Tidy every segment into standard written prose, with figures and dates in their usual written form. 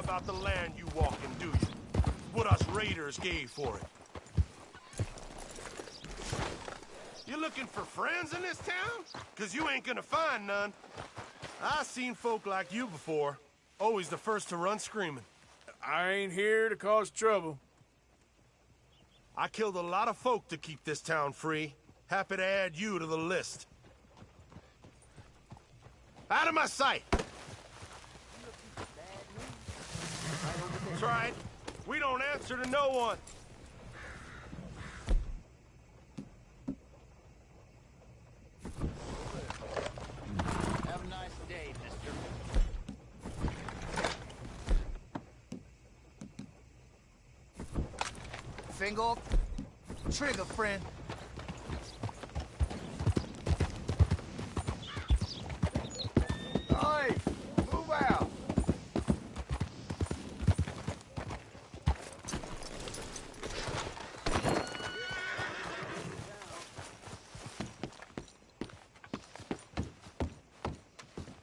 about the land you walk in, do you? What us raiders gave for it. You looking for friends in this town? 'Cause you ain't gonna find none. I seen folk like you before. Always the first to run screaming. I ain't here to cause trouble. I killed a lot of folk to keep this town free. Happy to add you to the list. Out of my sight! That's right. We don't answer to no one. Have a nice day, mister. Finger off trigger, friend. Hey, move out.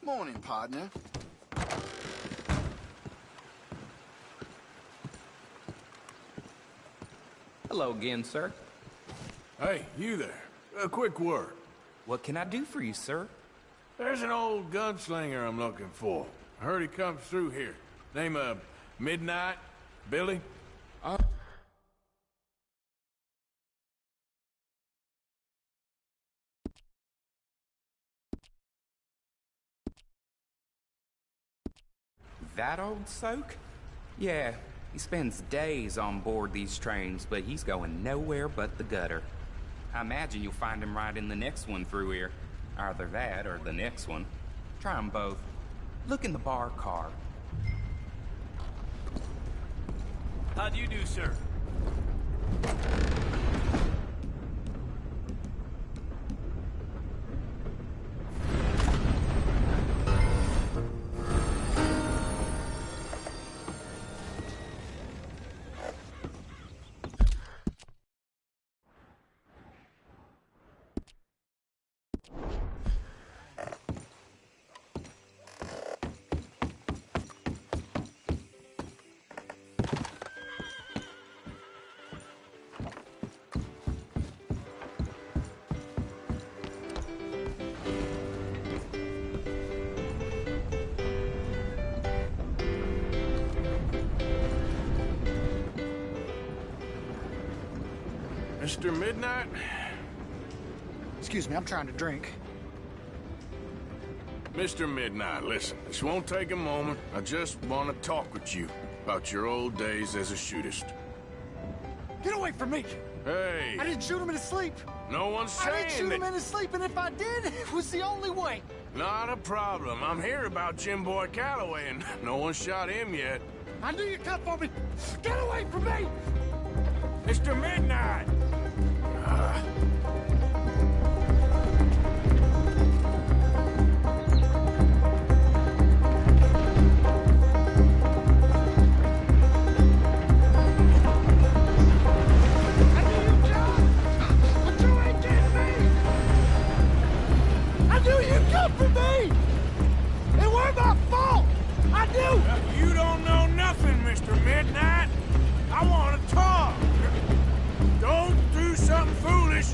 Morning, partner. Hello again, sir. Hey, you there. A quick word. What can I do for you, sir? There's an old gunslinger I'm looking for. I heard he comes through here. Name of Midnight? Billy? That old soak? Yeah, he spends days on board these trains, but he's going nowhere but the gutter. I imagine you'll find him right in the next one through here. Either that or the next one. Try them both. Look in the bar car. How do you do, sir? Mr. Midnight? Excuse me, I'm trying to drink. Mr. Midnight, listen, this won't take a moment. I just want to talk with you about your old days as a shootist. Get away from me! Hey! I didn't shoot him in his sleep! No one's saying I didn't shoot him that... in his sleep, and if I did, it was the only way! Not a problem. I'm here about Jim Boy Calloway, and no one shot him yet. I knew you'd come for me! Get away from me! Mr. Midnight! You don't know nothing, Mr. Midnight. I want to talk. Don't do something foolish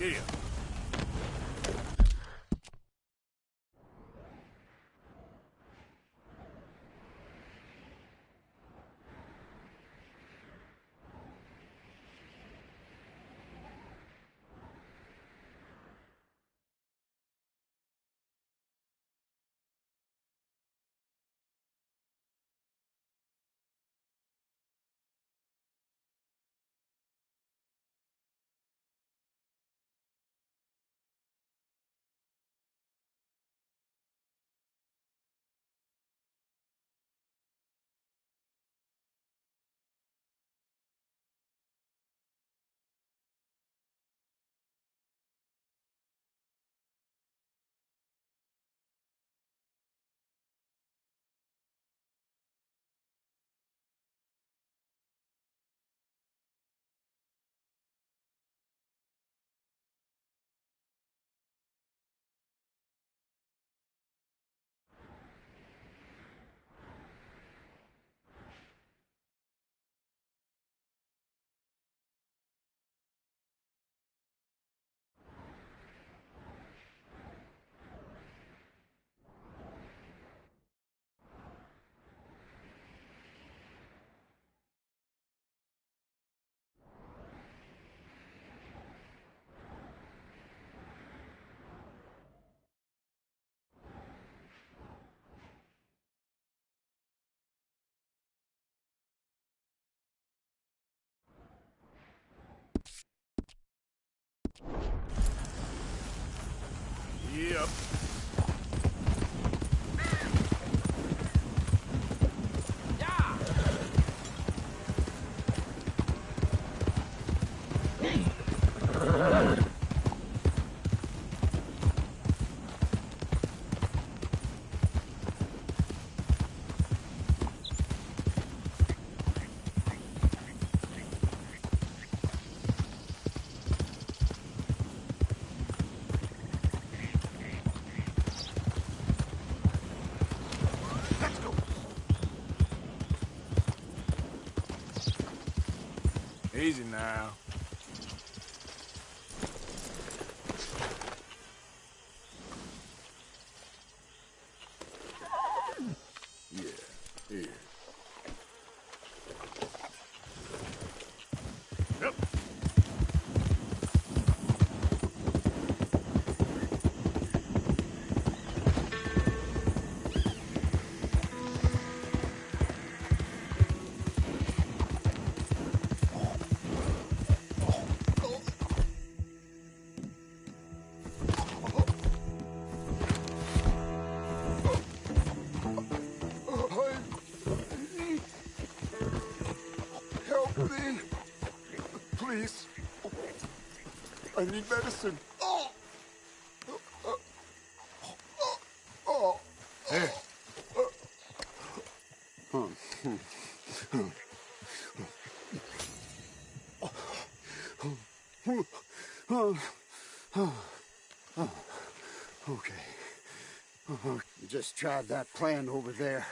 Here. Yep. Easy now. Yeah, here. Yep. Help me. Please. I need medicine. Here. Okay. Just tried that plan over there,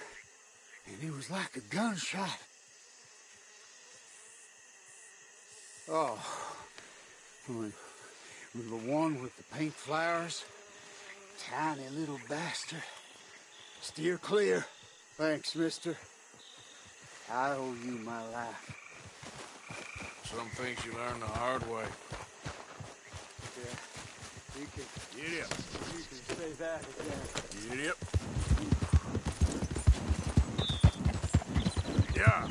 and it was like a gunshot. Oh, the one with the pink flowers, tiny little bastard. Steer clear. Thanks, mister. I owe you my life. Some things you learn the hard way. Yeah, you Get up. can say that again. Get up. Yeah.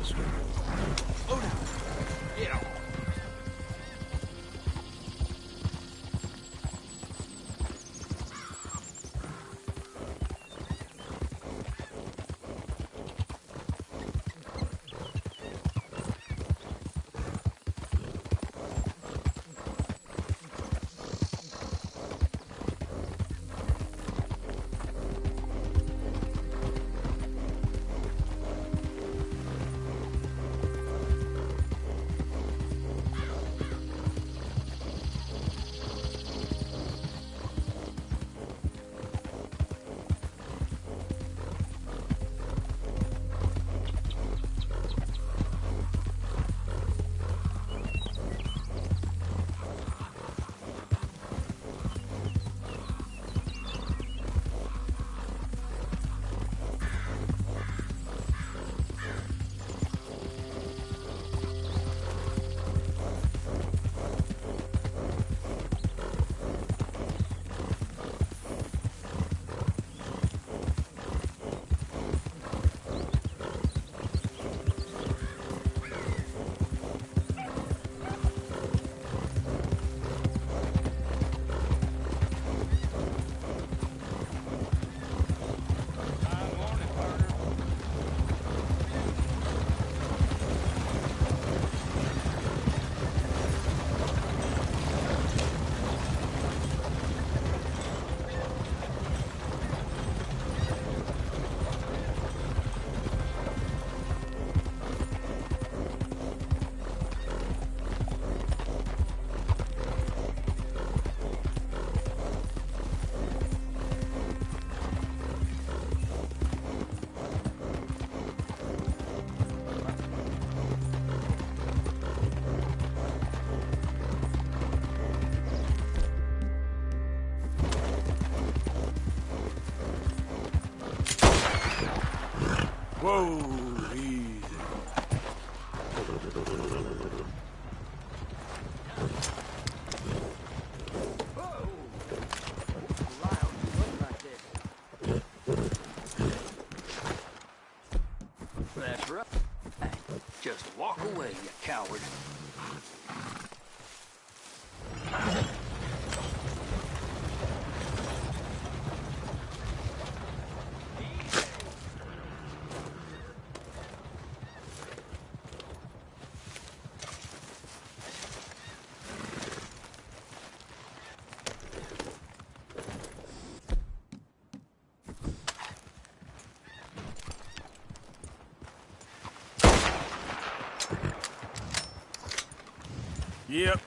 Slow down. Get on. Whoa, easy. That's right. Just walk away, you coward. Yep.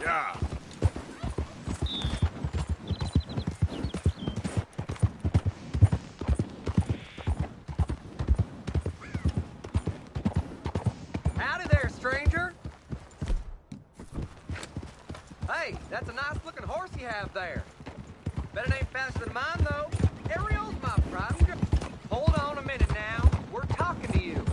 Yeah. Howdy there, stranger. Hey, that's a nice looking horse you have there. Bet it ain't faster than mine, though. Ariel's my pride and joy. Hold on a minute now. We're talking to you.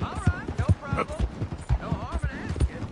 All right, no problem. No harm in asking.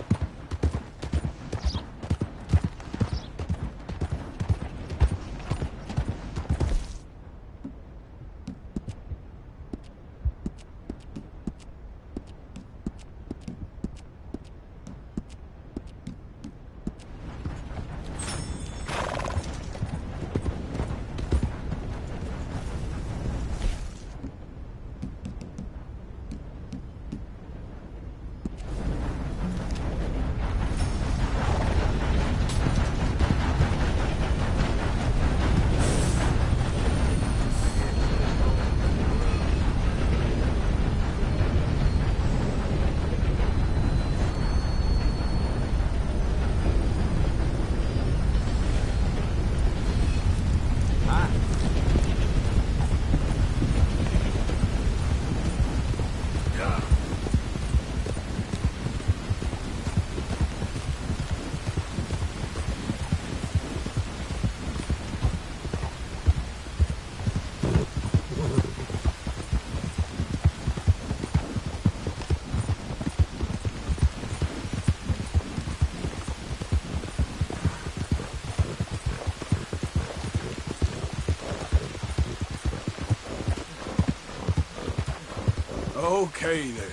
Okay, then.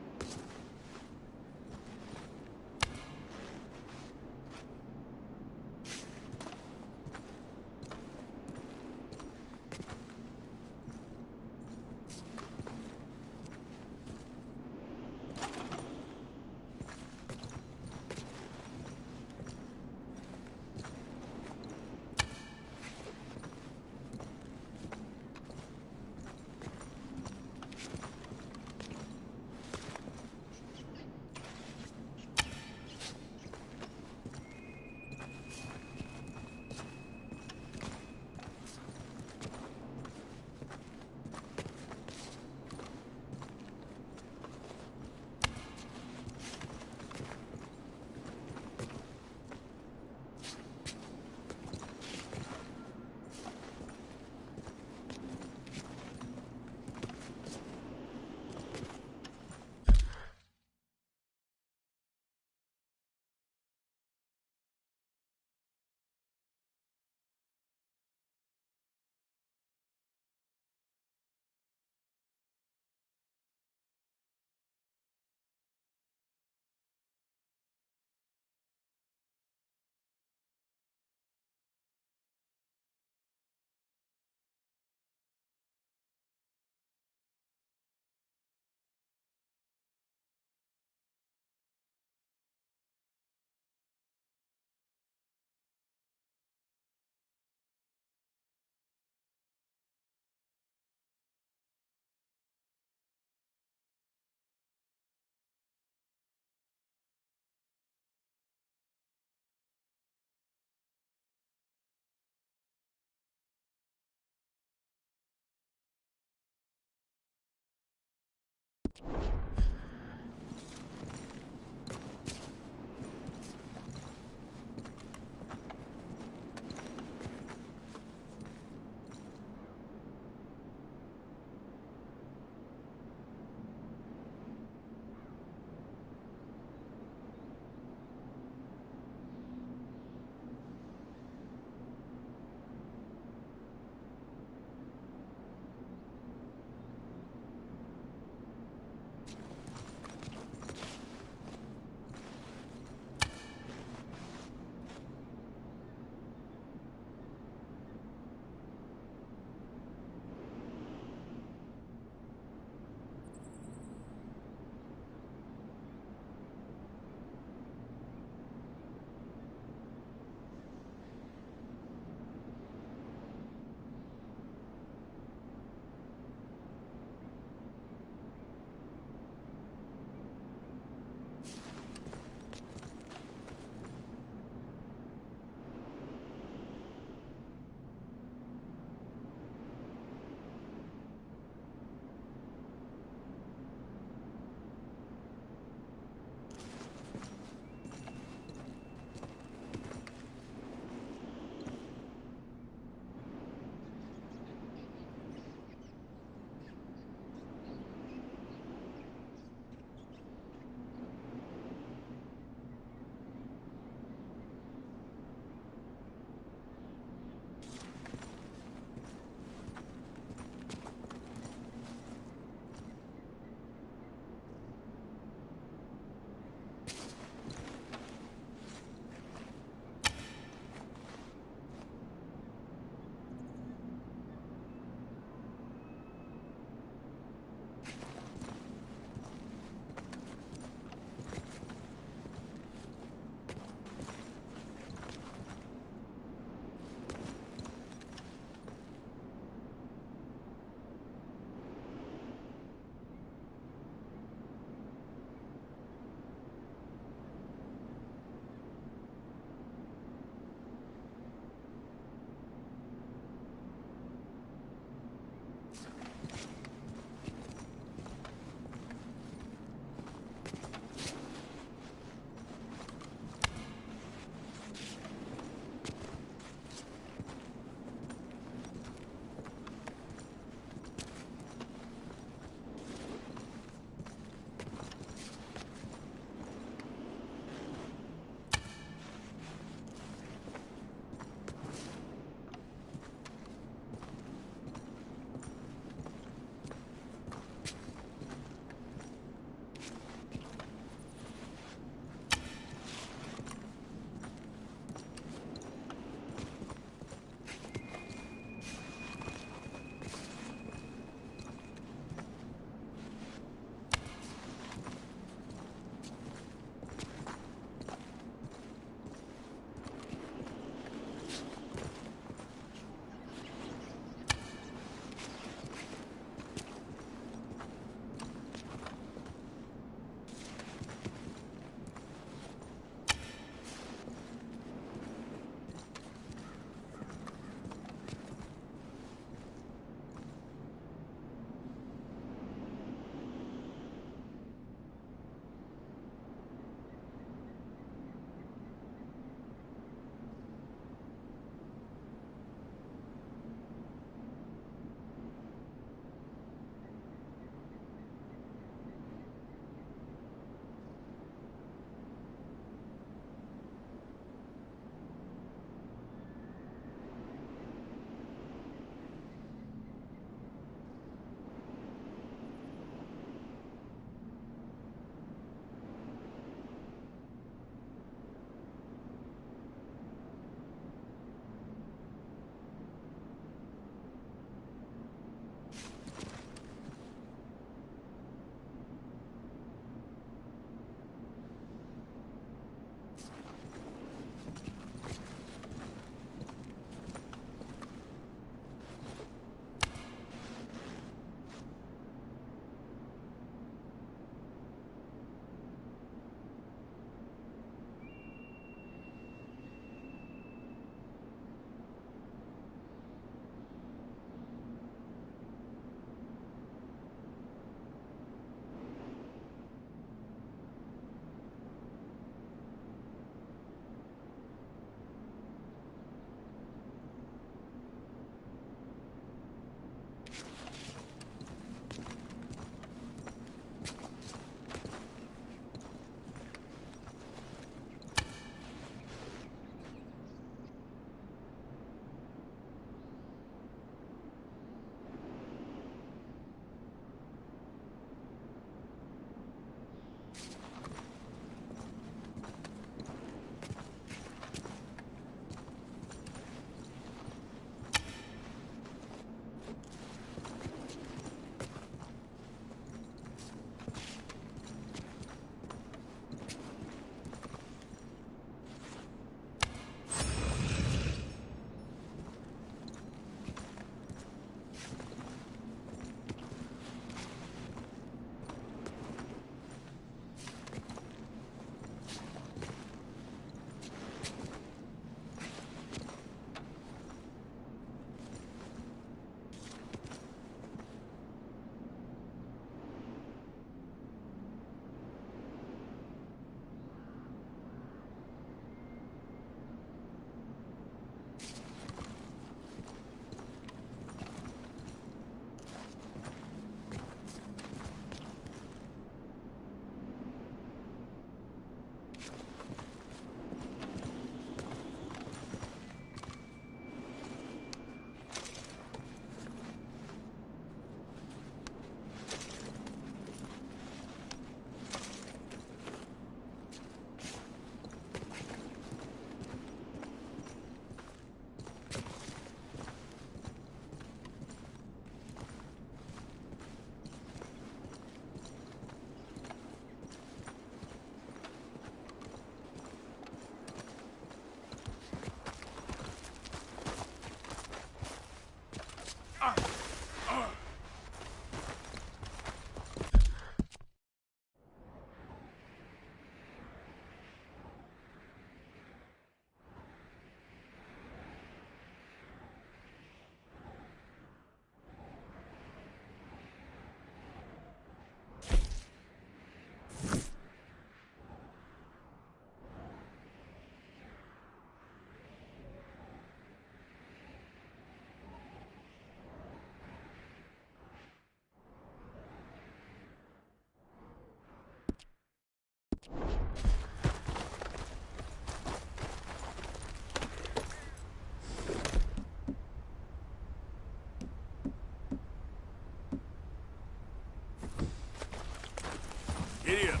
Giddy up.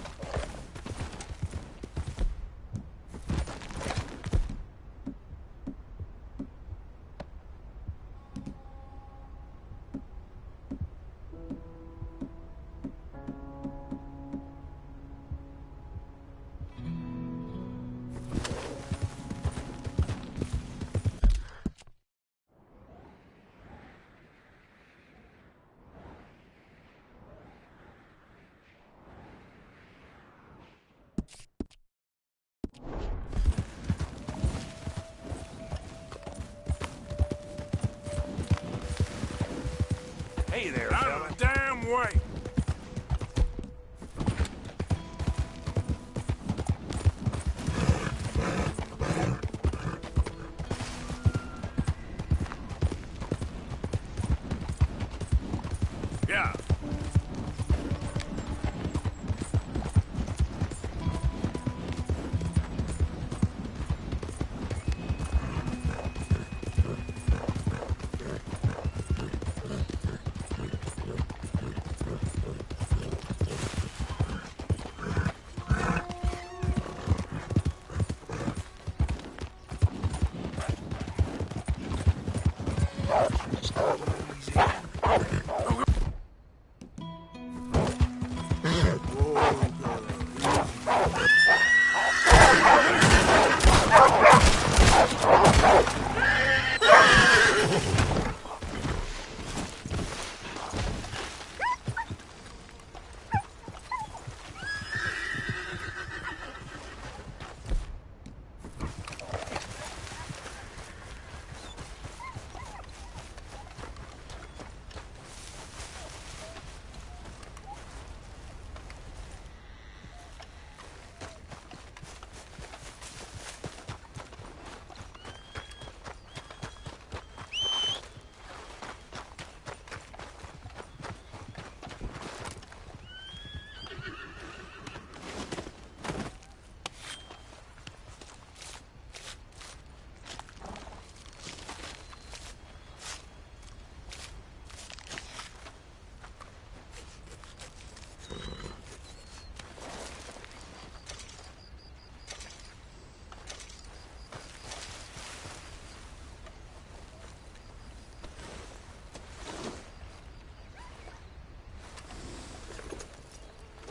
Hey there, Out fella. of the damn way! Yeah.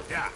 Yeah.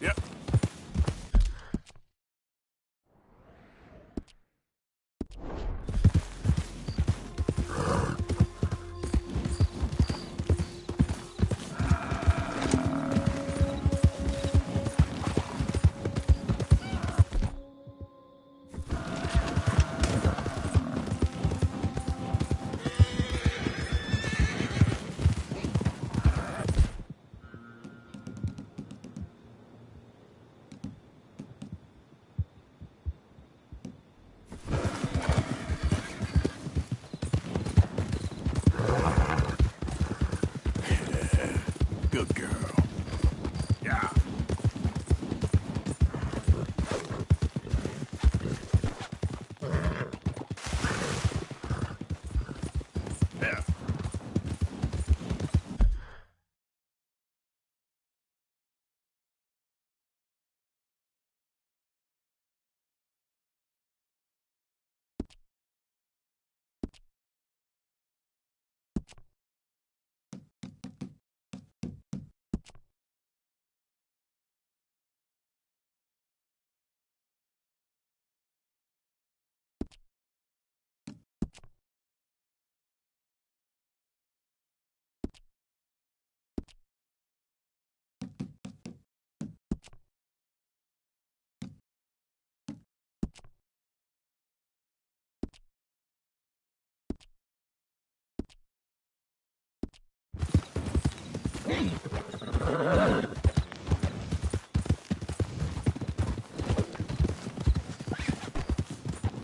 Yep. Good girl. Yeah. Yeah.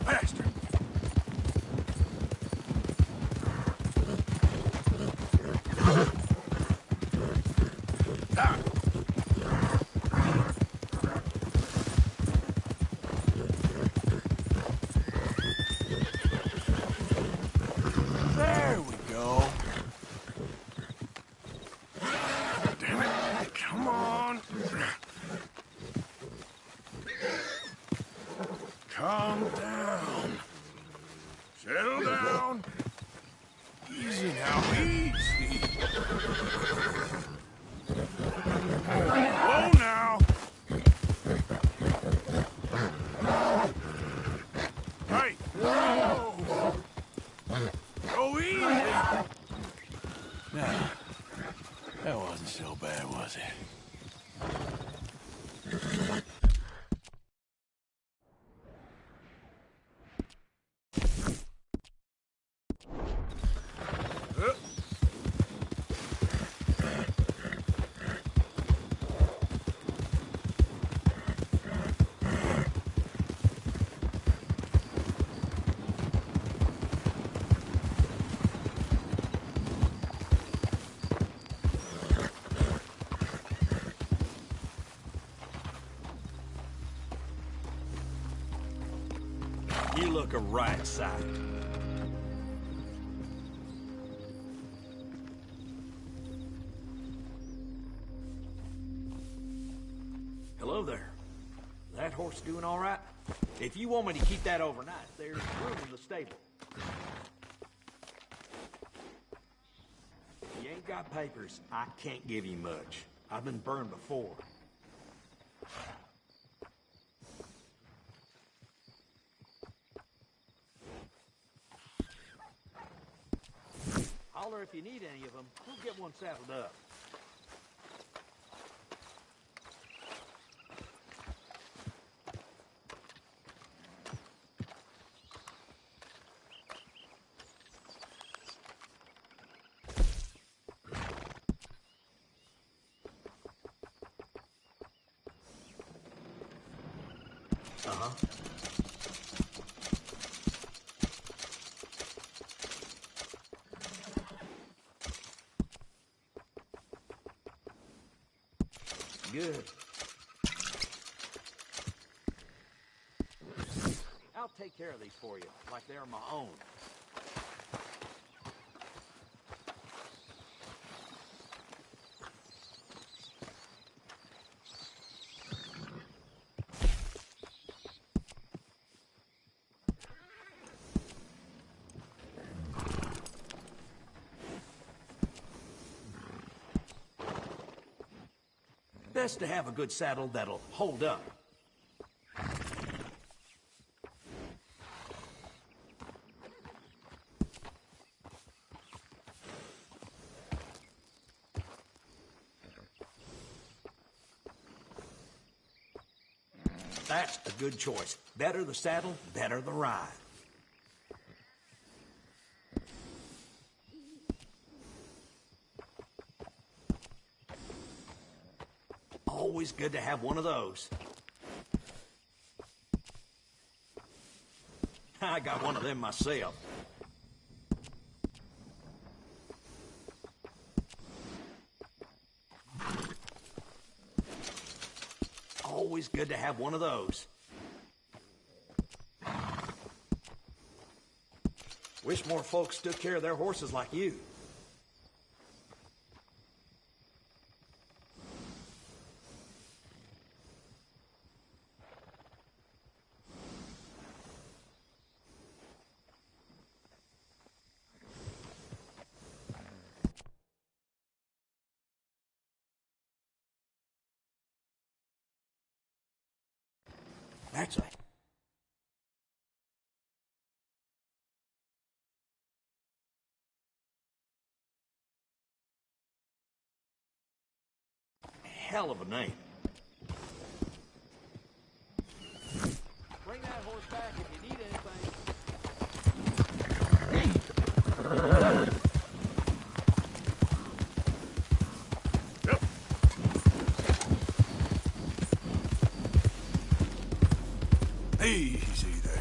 Faster. Ah. There we go. Damn it. Come on. Calm down. Settle down. Easy now, easy. Whoa now. Hey. Whoa. Go easy. Nah, that wasn't so bad, was it? You look a right sight. Hello there. That horse doing all right? If you want me to keep that overnight, there's room in the stable. If you ain't got papers, I can't give you much. I've been burned before. Holler if you need any of them. We'll get one saddled up. Uh-huh. Good. I'll take care of these for you, like they're my own. best to have a good saddle that'll hold up. That's a good choice. Better the saddle, better the ride. Always good to have one of those. I got one of them myself. Always good to have one of those. Wish more folks took care of their horses like you. That's a hell of a name. Bring that horse back if you need anything. Easy there.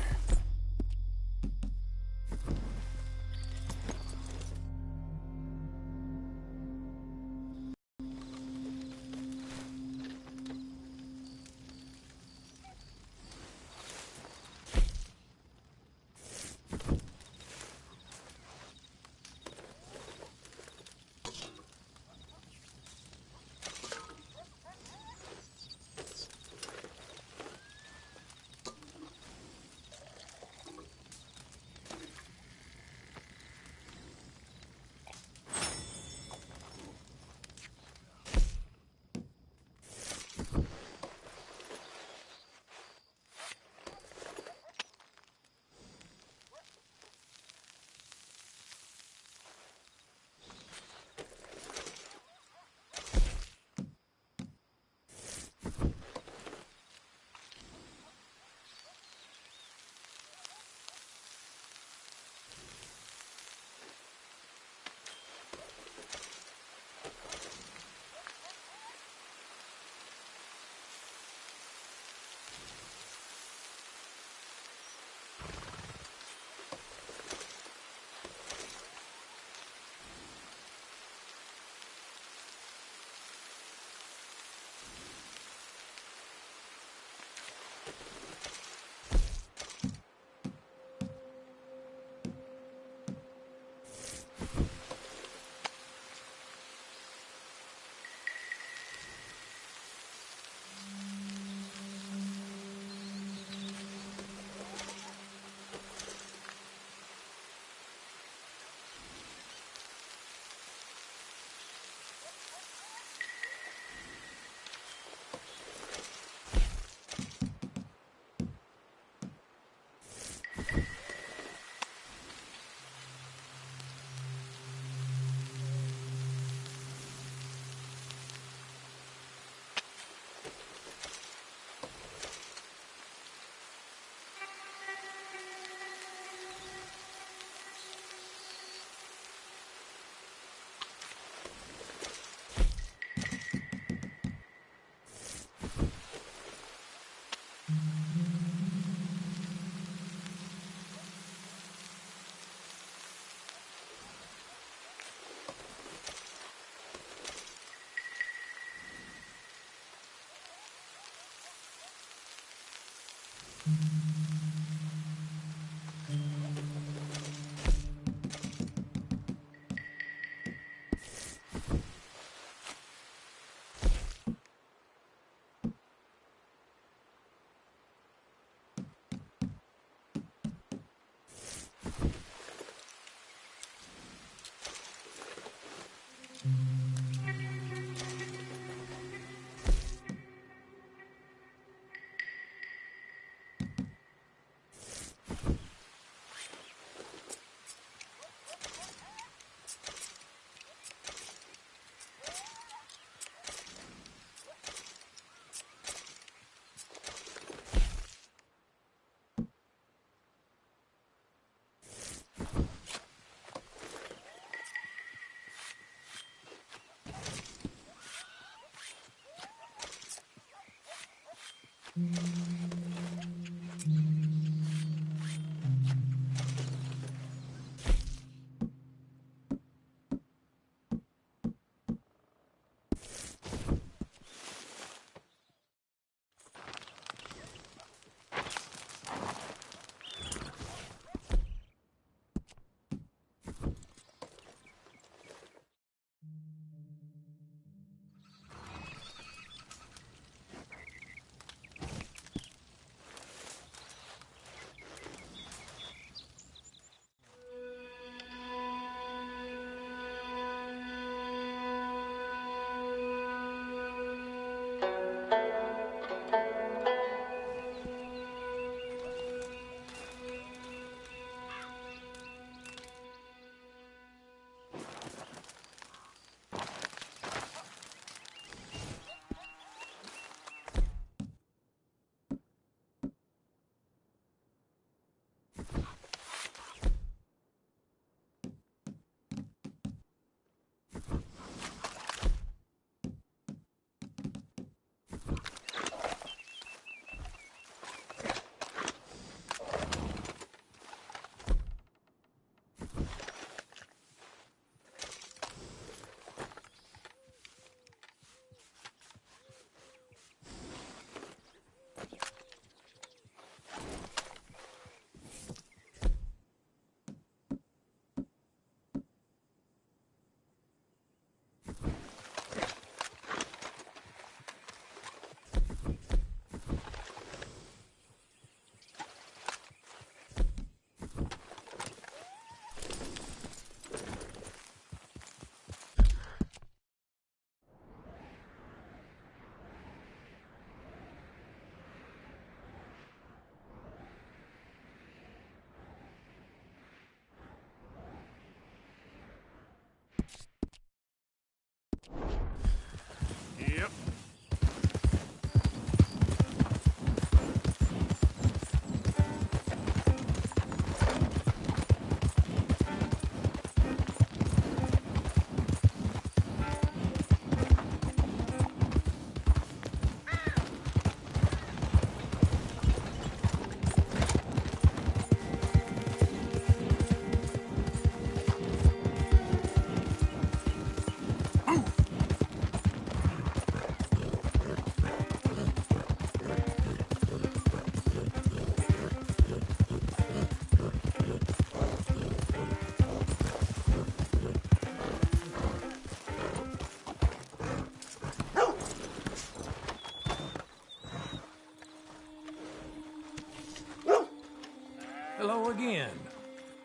go again.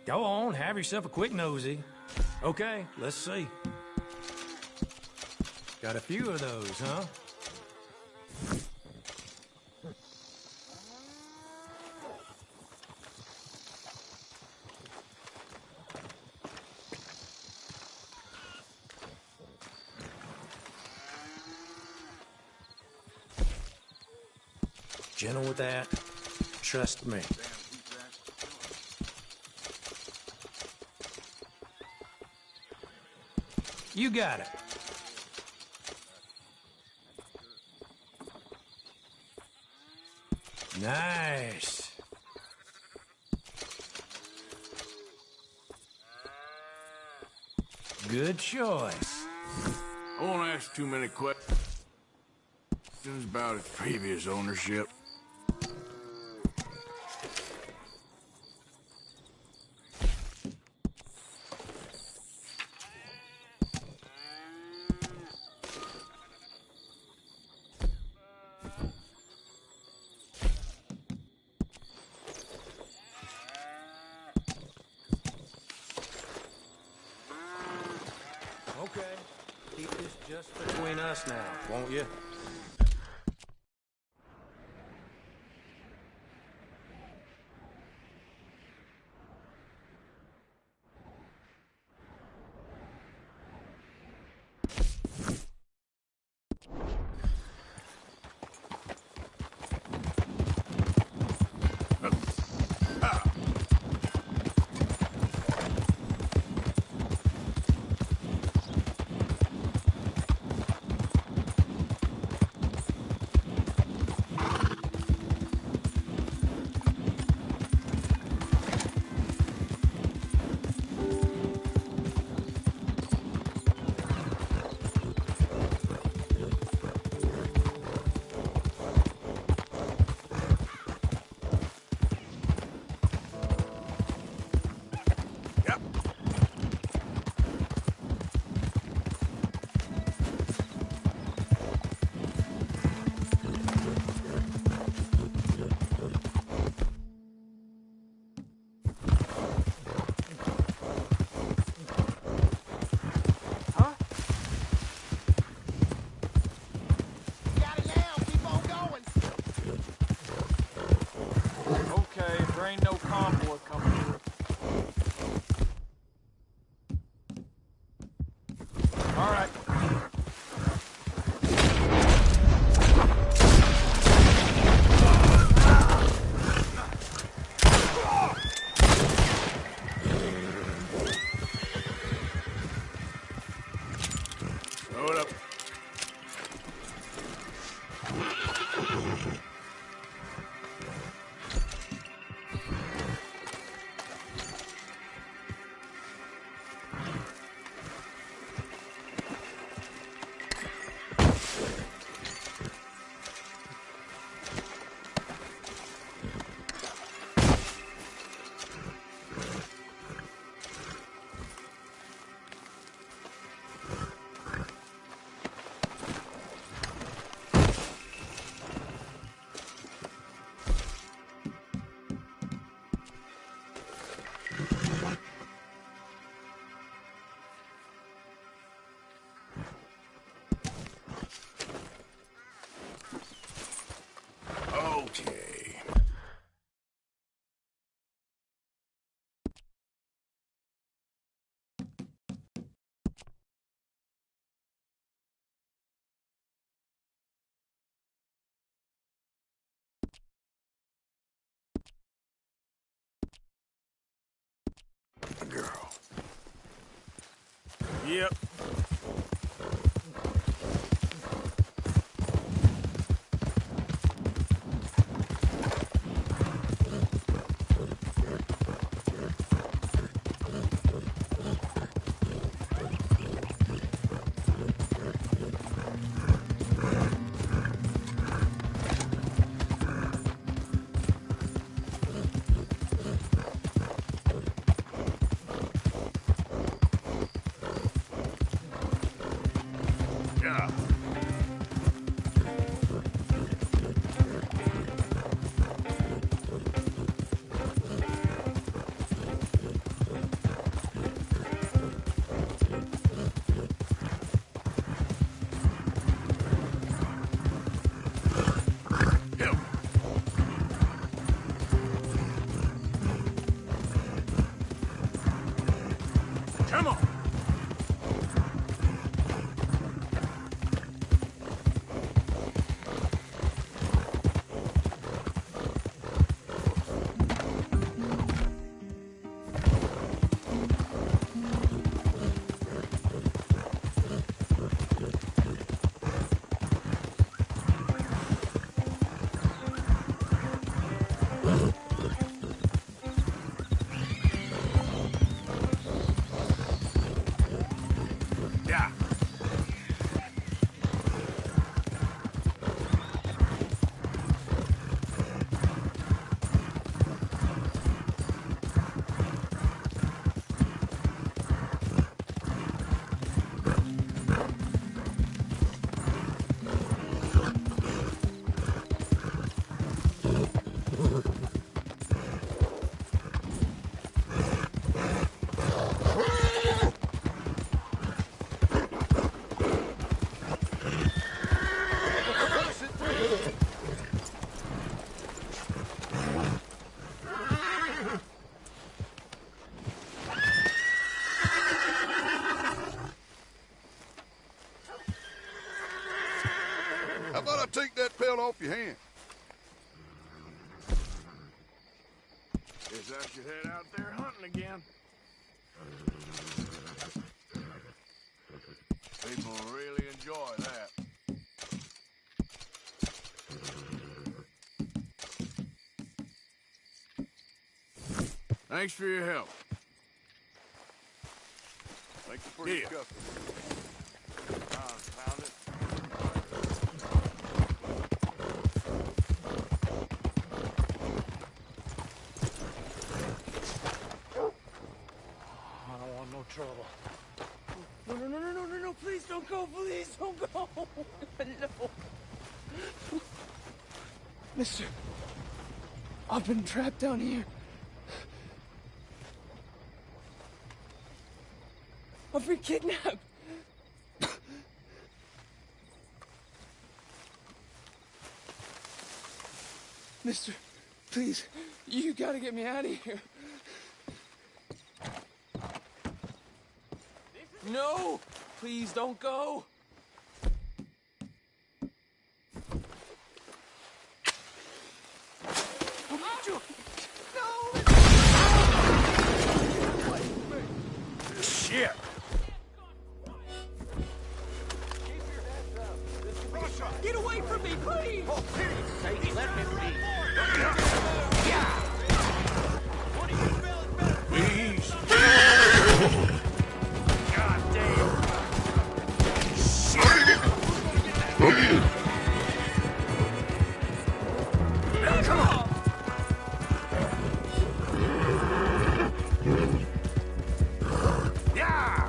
Go on, have yourself a quick nosy. Okay, let's see. Got a few of those, huh? Gentle with that. Trust me. You got it. Nice. Good choice. I won't ask too many questions about its previous ownership. Okay. Keep this just between us now, won't you? Ain't no convoy coming through. All right. Hold up. Okay. Girl. Yep. Yeah. Come on. How about I take that pelt off your hand? Guess I should head out there hunting again. People really enjoy that. Thanks for your help. Thank you for your custom. Found it. I don't want no trouble. No, please don't go, please don't go. No. Mister, I've been trapped down here. I've been kidnapped. Mister, please, you gotta get me out of here. No! Please don't go! Shit! Get away from me, please! For pity's sake, let me be. Please. God damn. Shit. Come on. Yeah.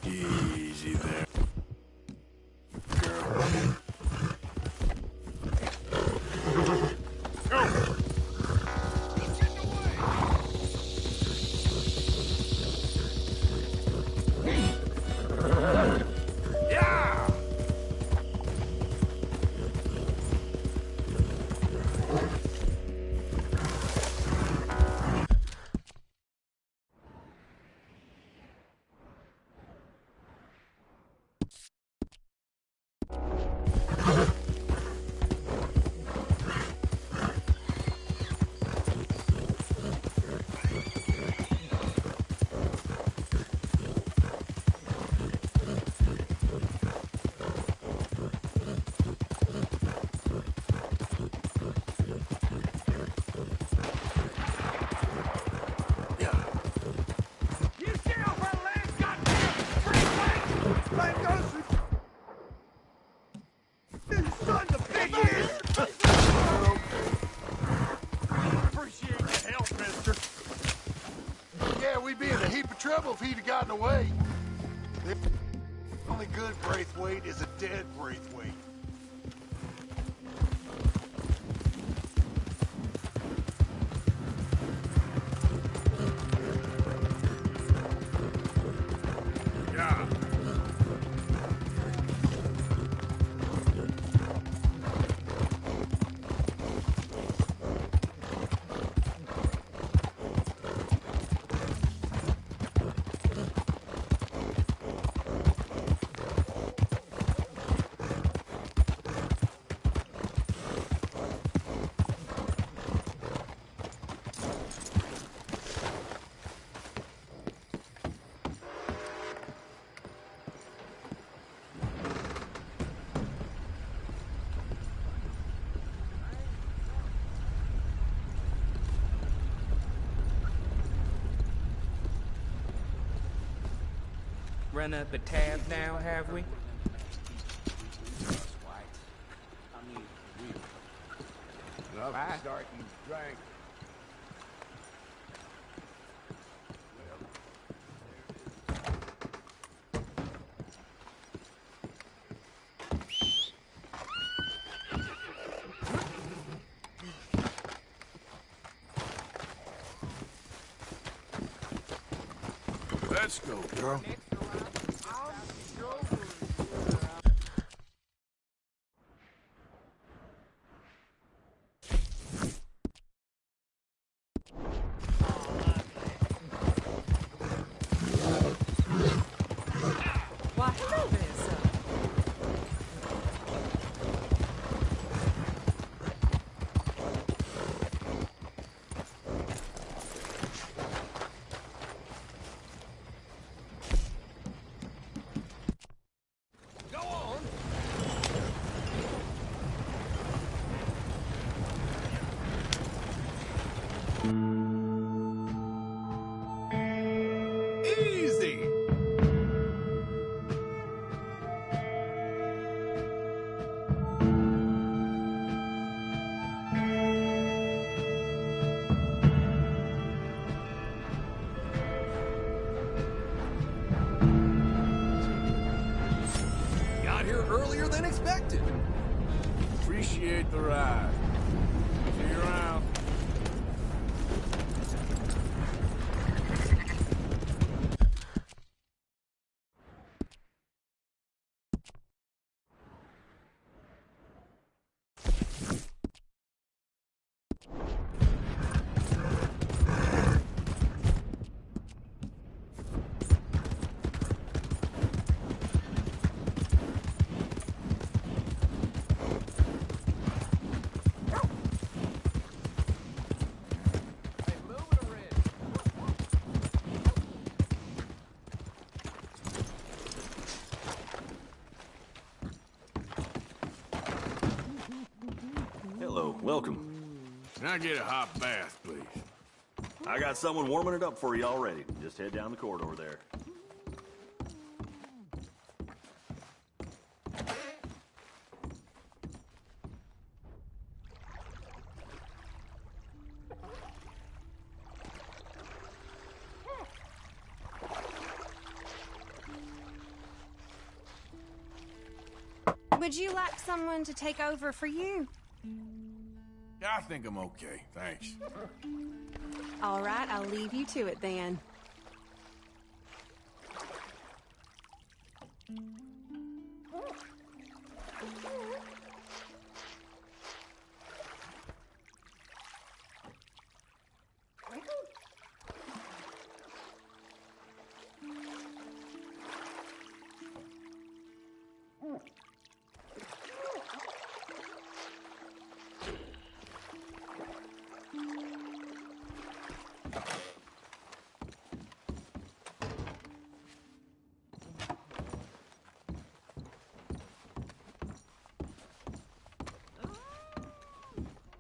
Easy there. Yeah! You get off our land, goddamn freeway! Thank goodness you son of a bitch! Appreciate your help, mister. Yeah, we'd be in a heap of trouble if he'd have gotten away. The only good Braithwaite is a dead Braithwaite. Run up a tab now, have we? Enough Bye. to start you drank. Let's go, girl. Why, hello there, sir. Go on. Easy! Got here earlier than expected. Appreciate the ride. See you around. Hey, move it already. Hello, welcome. Can I get a hot bath, please? I got someone warming it up for you already. Just head down the corridor there. Would you like someone to take over for you? I think I'm okay, thanks. All right, I'll leave you to it then.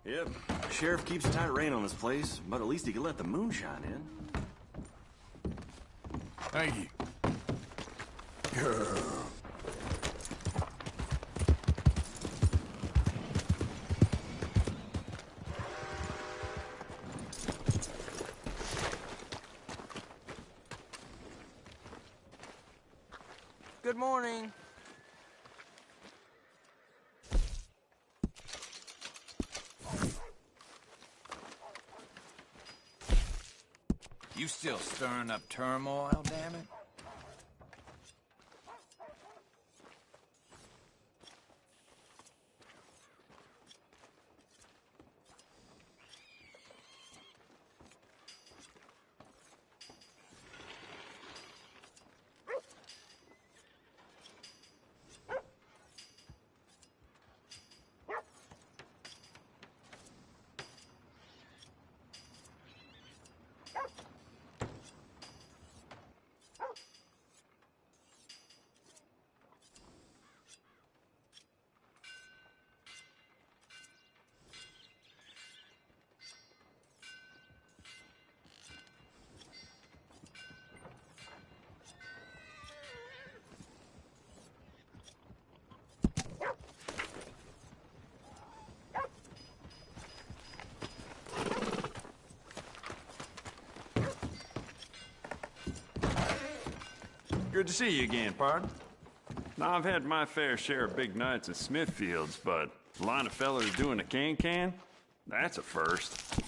Yep, sheriff keeps a tight rein on this place, but at least he can let the moonshine in. Thank you. Girl. Good morning. You still stirring up turmoil, damn it? Good to see you again, pardon. Now, I've had my fair share of big nights in Smithfields, but a line of fellas doing a can-can? That's a first.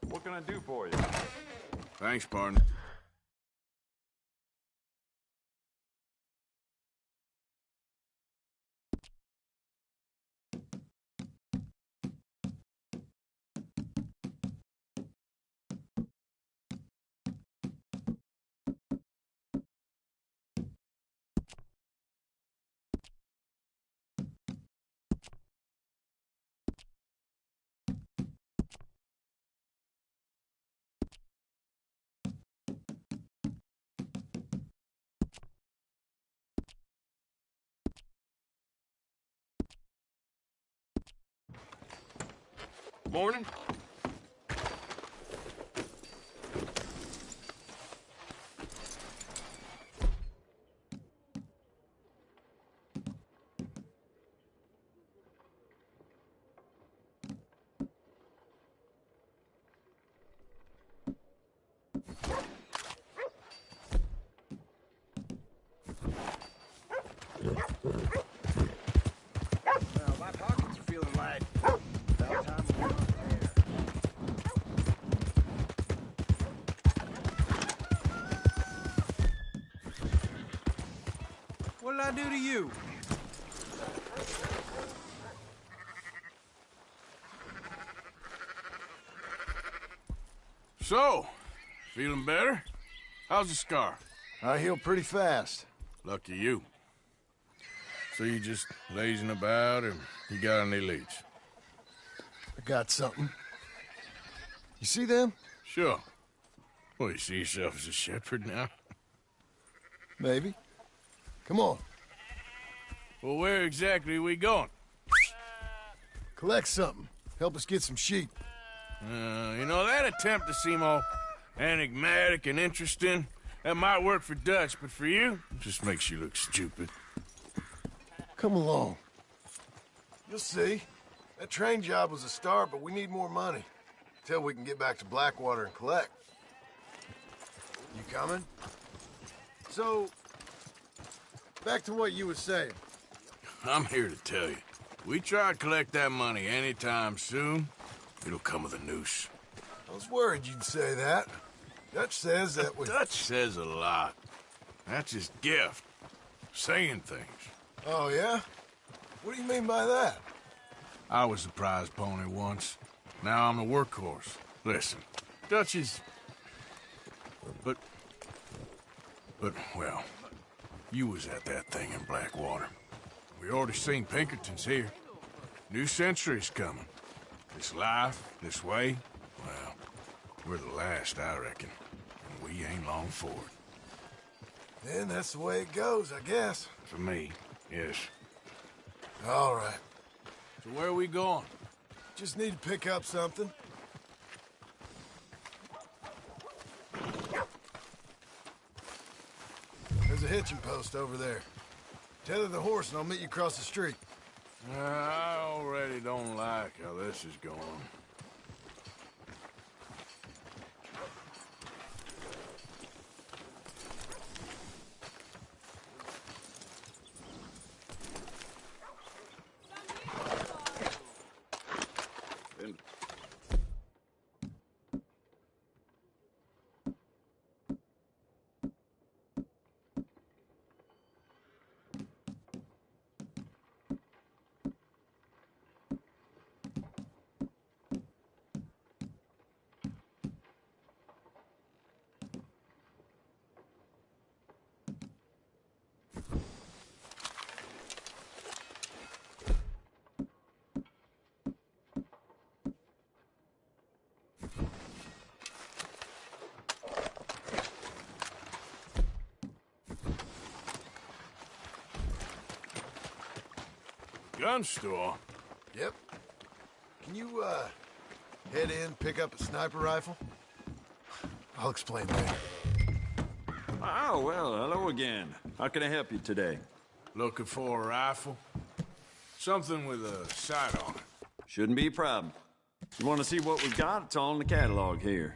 What can I do for you? Thanks, partner. Morning. Well, my pockets are feeling light. About time we went on there. What did I do to you? So, feeling better? How's the scar? I heal pretty fast. Lucky you. So you just lazing about, or you got any leads? I got something. You see them? Sure. Well, you see yourself as a shepherd now? Maybe. Come on. Well, where exactly are we going? Collect something. Help us get some sheep. You know, that attempt to seem all enigmatic and interesting, that might work for Dutch, but for you, it just makes you look stupid. Come along. You'll see. That train job was a start, but we need more money. Till we can get back to Blackwater and collect. You coming? So, back to what you were saying. I'm here to tell you. We try to collect that money anytime soon, it'll come with a noose. I was worried you'd say that. Dutch says that we... Dutch says a lot. That's his gift. Saying things. Oh, yeah? What do you mean by that? I was the prize pony once. Now I'm the workhorse. Listen, Dutch is... But, well, you was at that thing in Blackwater. We already seen Pinkertons here. New century's coming. This life, this way, well, we're the last, I reckon. And we ain't long for it. Then that's the way it goes, I guess. For me, yes. All right. So where are we going? Just need to pick up something. There's a hitching post over there. Tether the horse and I'll meet you across the street. I already don't like how this is going. Gun store? Yep. Can you, head in, pick up a sniper rifle? I'll explain later. Oh, well, hello again. How can I help you today? Looking for a rifle? Something with a sight on it. Shouldn't be a problem. You want to see what we've got? It's all in the catalog here.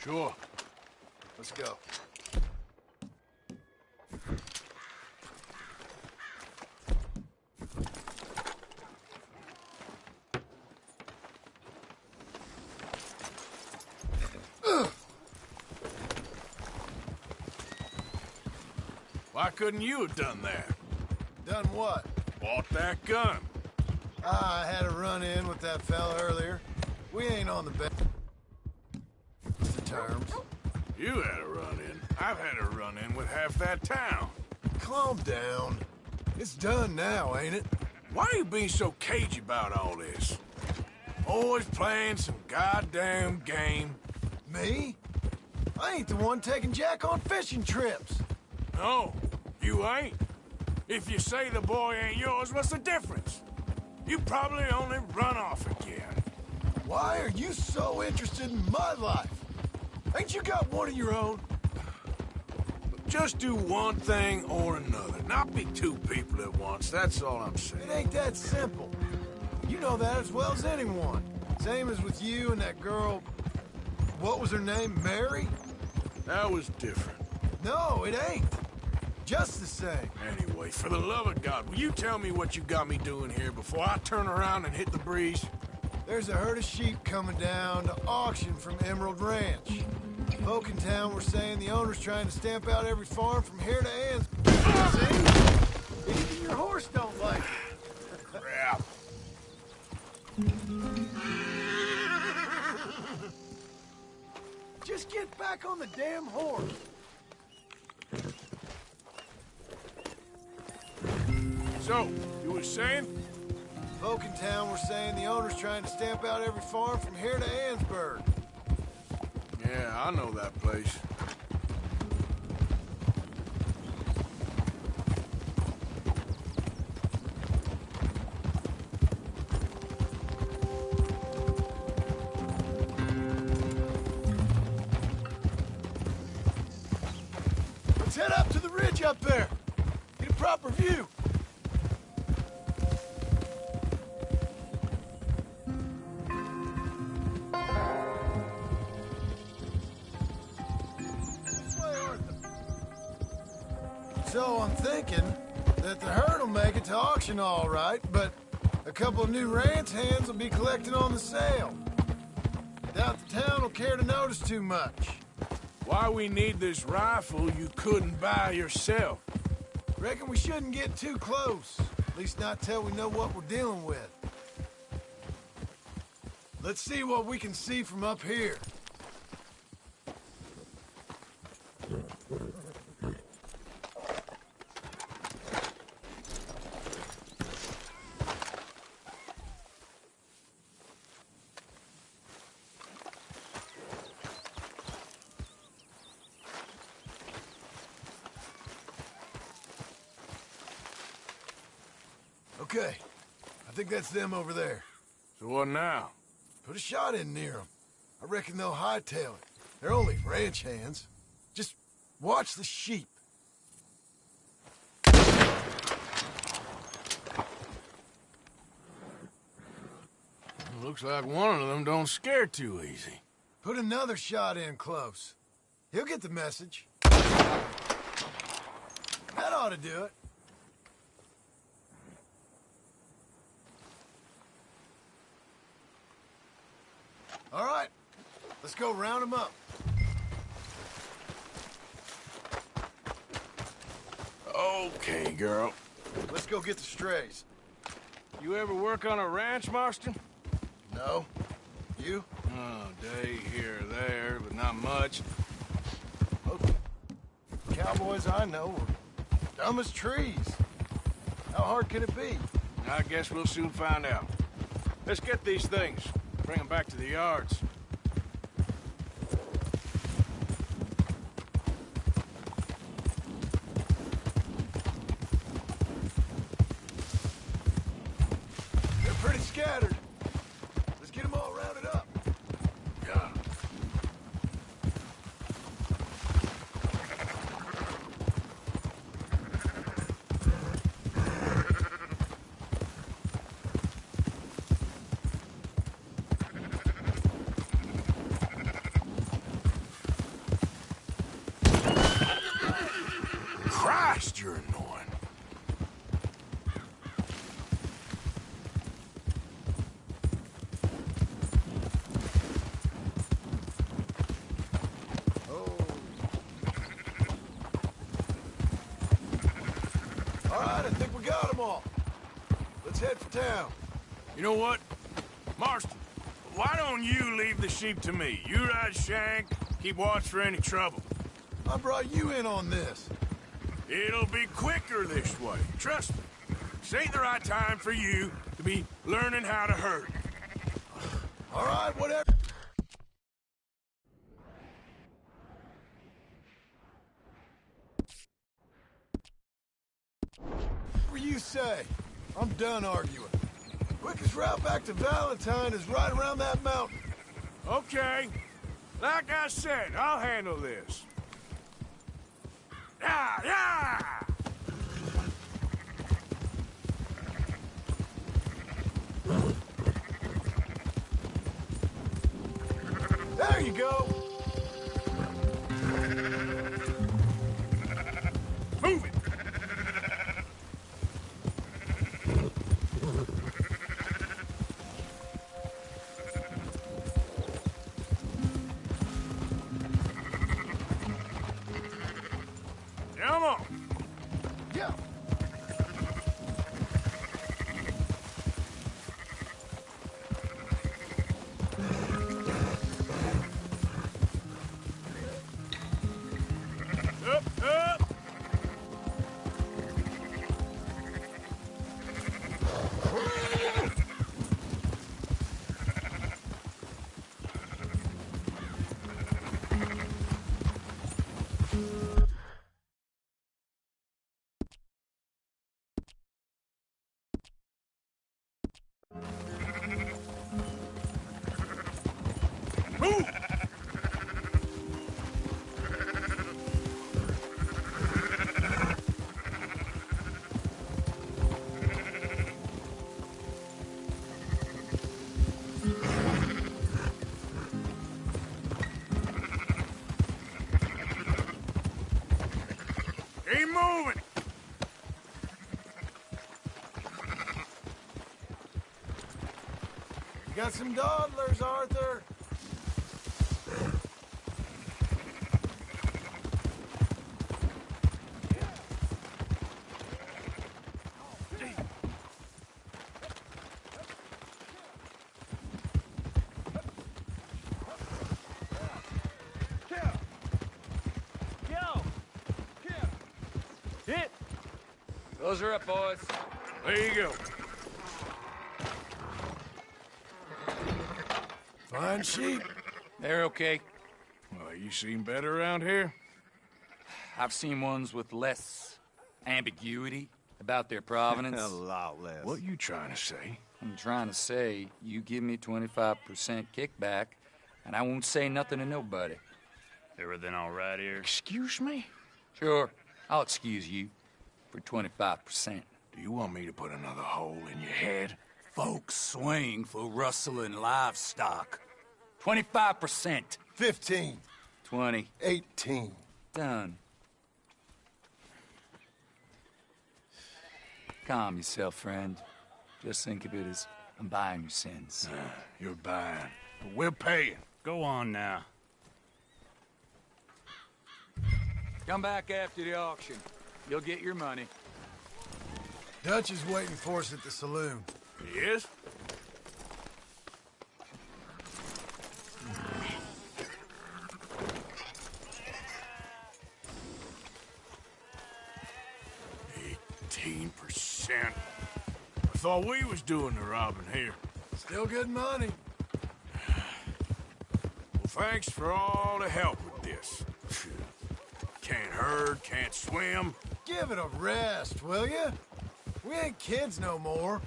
Sure. Let's go. Why couldn't you have done that? Done what? Bought that gun. I had a run-in with that fella earlier. We ain't on the best terms. You had a run-in. I've had a run-in with half that town. Calm down. It's done now, ain't it? Why are you being so cagey about all this? Always playing some goddamn game. Me? I ain't the one taking Jack on fishing trips. No, you ain't. If you say the boy ain't yours, what's the difference? You probably only run off again. Why are you so interested in my life? Ain't you got one of your own? Just do one thing or another. Not be two people at once, that's all I'm saying. It ain't that simple. You know that as well as anyone. Same as with you and that girl... What was her name? Mary? That was different. No, it ain't. Just the same. Anyway, for the love of God, will you tell me what you got me doing here before I turn around and hit the breeze? There's a herd of sheep coming down to auction from Emerald Ranch. Folk in town were saying the owner's trying to stamp out every farm from here to Ann's. See? Even your horse don't like it. Crap. Just get back on the damn horse. So, you were saying? Folk in town were saying the owner's trying to stamp out every farm from here to Annsburg. Yeah, I know that place. Let's head up to the ridge up there. Get a proper view. So I'm thinking that the herd will make it to auction all right, but a couple of new ranch hands will be collecting on the sale. Doubt the town will care to notice too much. Why we need this rifle you couldn't buy yourself? Reckon we shouldn't get too close. At least not till we know what we're dealing with. Let's see what we can see from up here. Okay, I think that's them over there. So what now? Put a shot in near them. I reckon they'll hightail it. They're only ranch hands. Just watch the sheep. Looks like one of them don't scare too easy. Put another shot in close. He'll get the message. That ought to do it. All right, let's go round them up. Okay, girl. Let's go get the strays. You ever work on a ranch, Marston? No. You? Oh, day here or there, but not much. Most cowboys I know are dumb as trees. How hard can it be? I guess we'll soon find out. Let's get these things. Bring them back to the yards. They're pretty scattered. Let's get them all rounded up. Yeah. Christ, you're annoying. All right, I think we got them all. Let's head for town. You know what? Marston, why don't you leave the sheep to me? You ride Shank, keep watch for any trouble. I brought you in on this. It'll be quicker this way. Trust me. This ain't the right time for you to be learning how to herd. All right, whatever. Whatever you say. I'm done arguing. Quickest route back to Valentine is right around that mountain. Okay. Like I said, I'll handle this. Yeah, yeah! There you go. Move it! Come on! Yeah. Up, up! Keep moving! You got some dawdlers, Arthur. Hit! Those are up, boys. There you go. Fine sheep. They're okay. Well, you seen better around here? I've seen ones with less ambiguity about their provenance. A lot less. What you trying to say? I'm trying to say, you give me 25% kickback, and I won't say nothing to nobody. Everything all right here? Excuse me? Sure, I'll excuse you for 25%. Do you want me to put another hole in your head? Folks swing for rustling livestock. 25%. 15. 20. 18. Done. Calm yourself, friend. Just think of it as I'm buying your sins. You're buying, but we're paying. Go on now. Come back after the auction. You'll get your money. Dutch is waiting for us at the saloon. He is? %. I thought we was doing the robbing here. Still good money. Well, thanks for all the help with this. Can't herd, can't swim. Give it a rest, will you? We ain't kids no more.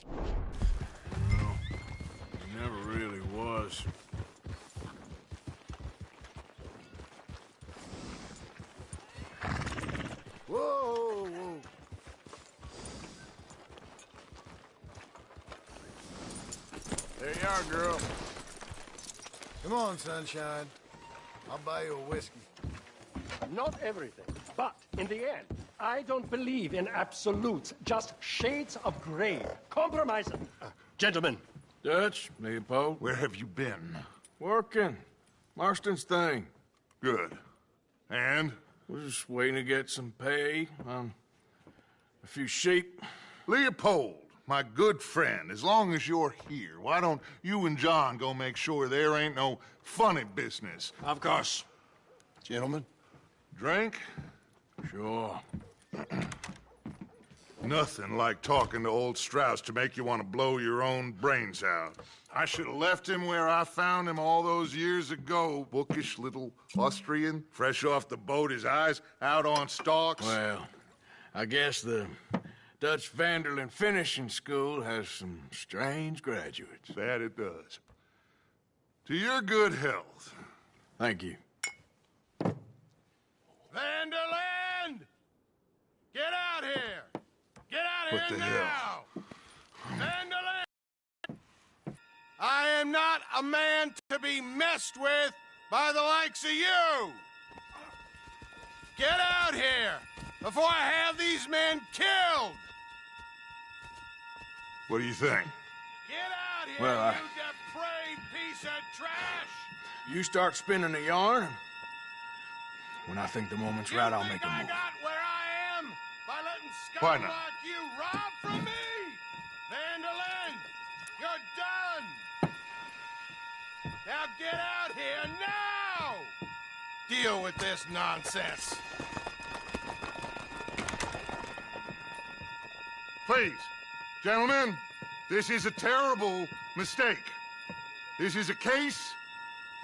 No, he never really was. Whoa, whoa. There you are, girl. Come on, sunshine. I'll buy you a whiskey. Not everything, but in the end, I don't believe in absolutes, just shades of gray. Compromise. Gentlemen. Dutch, Leopold. Where have you been? Working. Marston's thing. Good. And? We're just waiting to get some pay on a few sheep. Leopold, my good friend, as long as you're here, why don't you and John go make sure there ain't no funny business? Of course. Gentlemen. Drink? Sure. Nothing like talking to old Strauss to make you want to blow your own brains out. I should have left him where I found him all those years ago. Bookish little Austrian, fresh off the boat, his eyes out on stalks. Well, I guess the Dutch Vanderlyn Finishing School has some strange graduates. That it does. To your good health. Thank you. Vanderland! Get out here! Get out What here the now! hell? Vanderland! I am not a man to be messed with by the likes of you! Get out here before I have these men killed! What do you think? Get out here, Well, you depraved piece of trash! You start spinning the yarn. When I think the moment's right, I'll make a I move. got where I am by letting Why scum not? like you rob from me! Vanderlyn, you're done! Now get out here now! Deal with this nonsense. Please, gentlemen, this is a terrible mistake. This is a case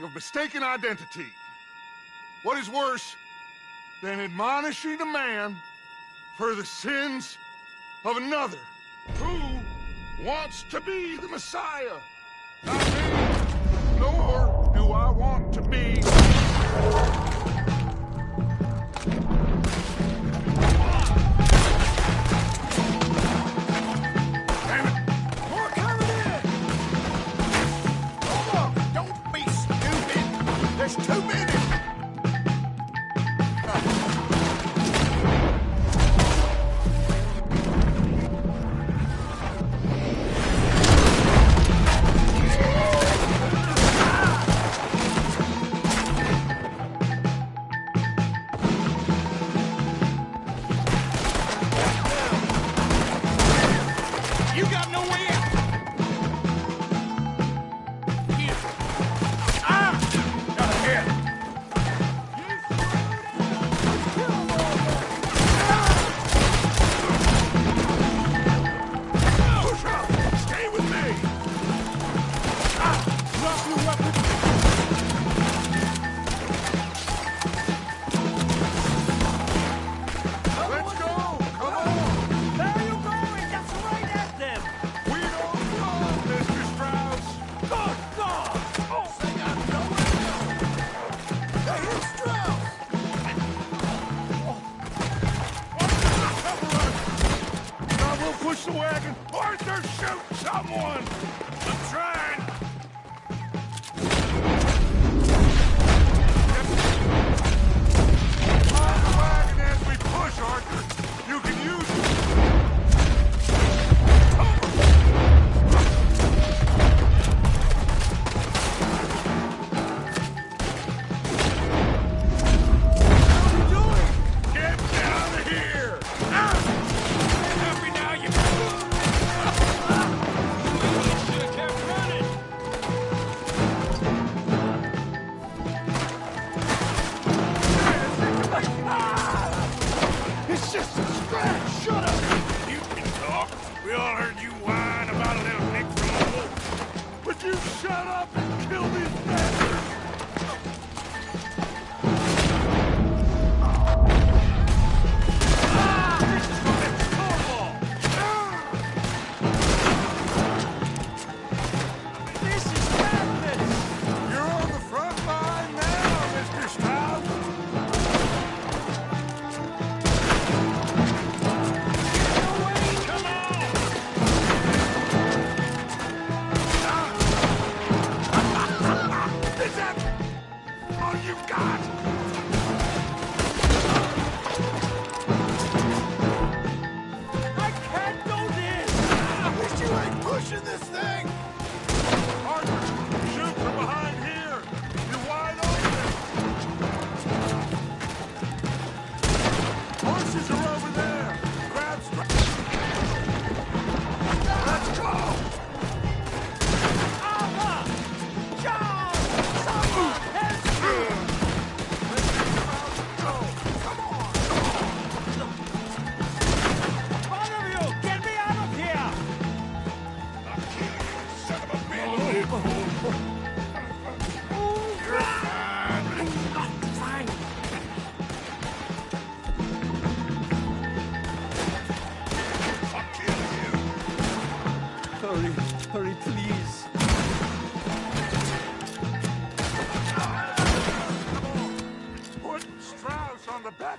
of mistaken identity. What is worse than admonishing a man for the sins of another who wants to be the Messiah? Not me, nor do I want to be. More coming in! Hold up! Don't be stupid! There's too many!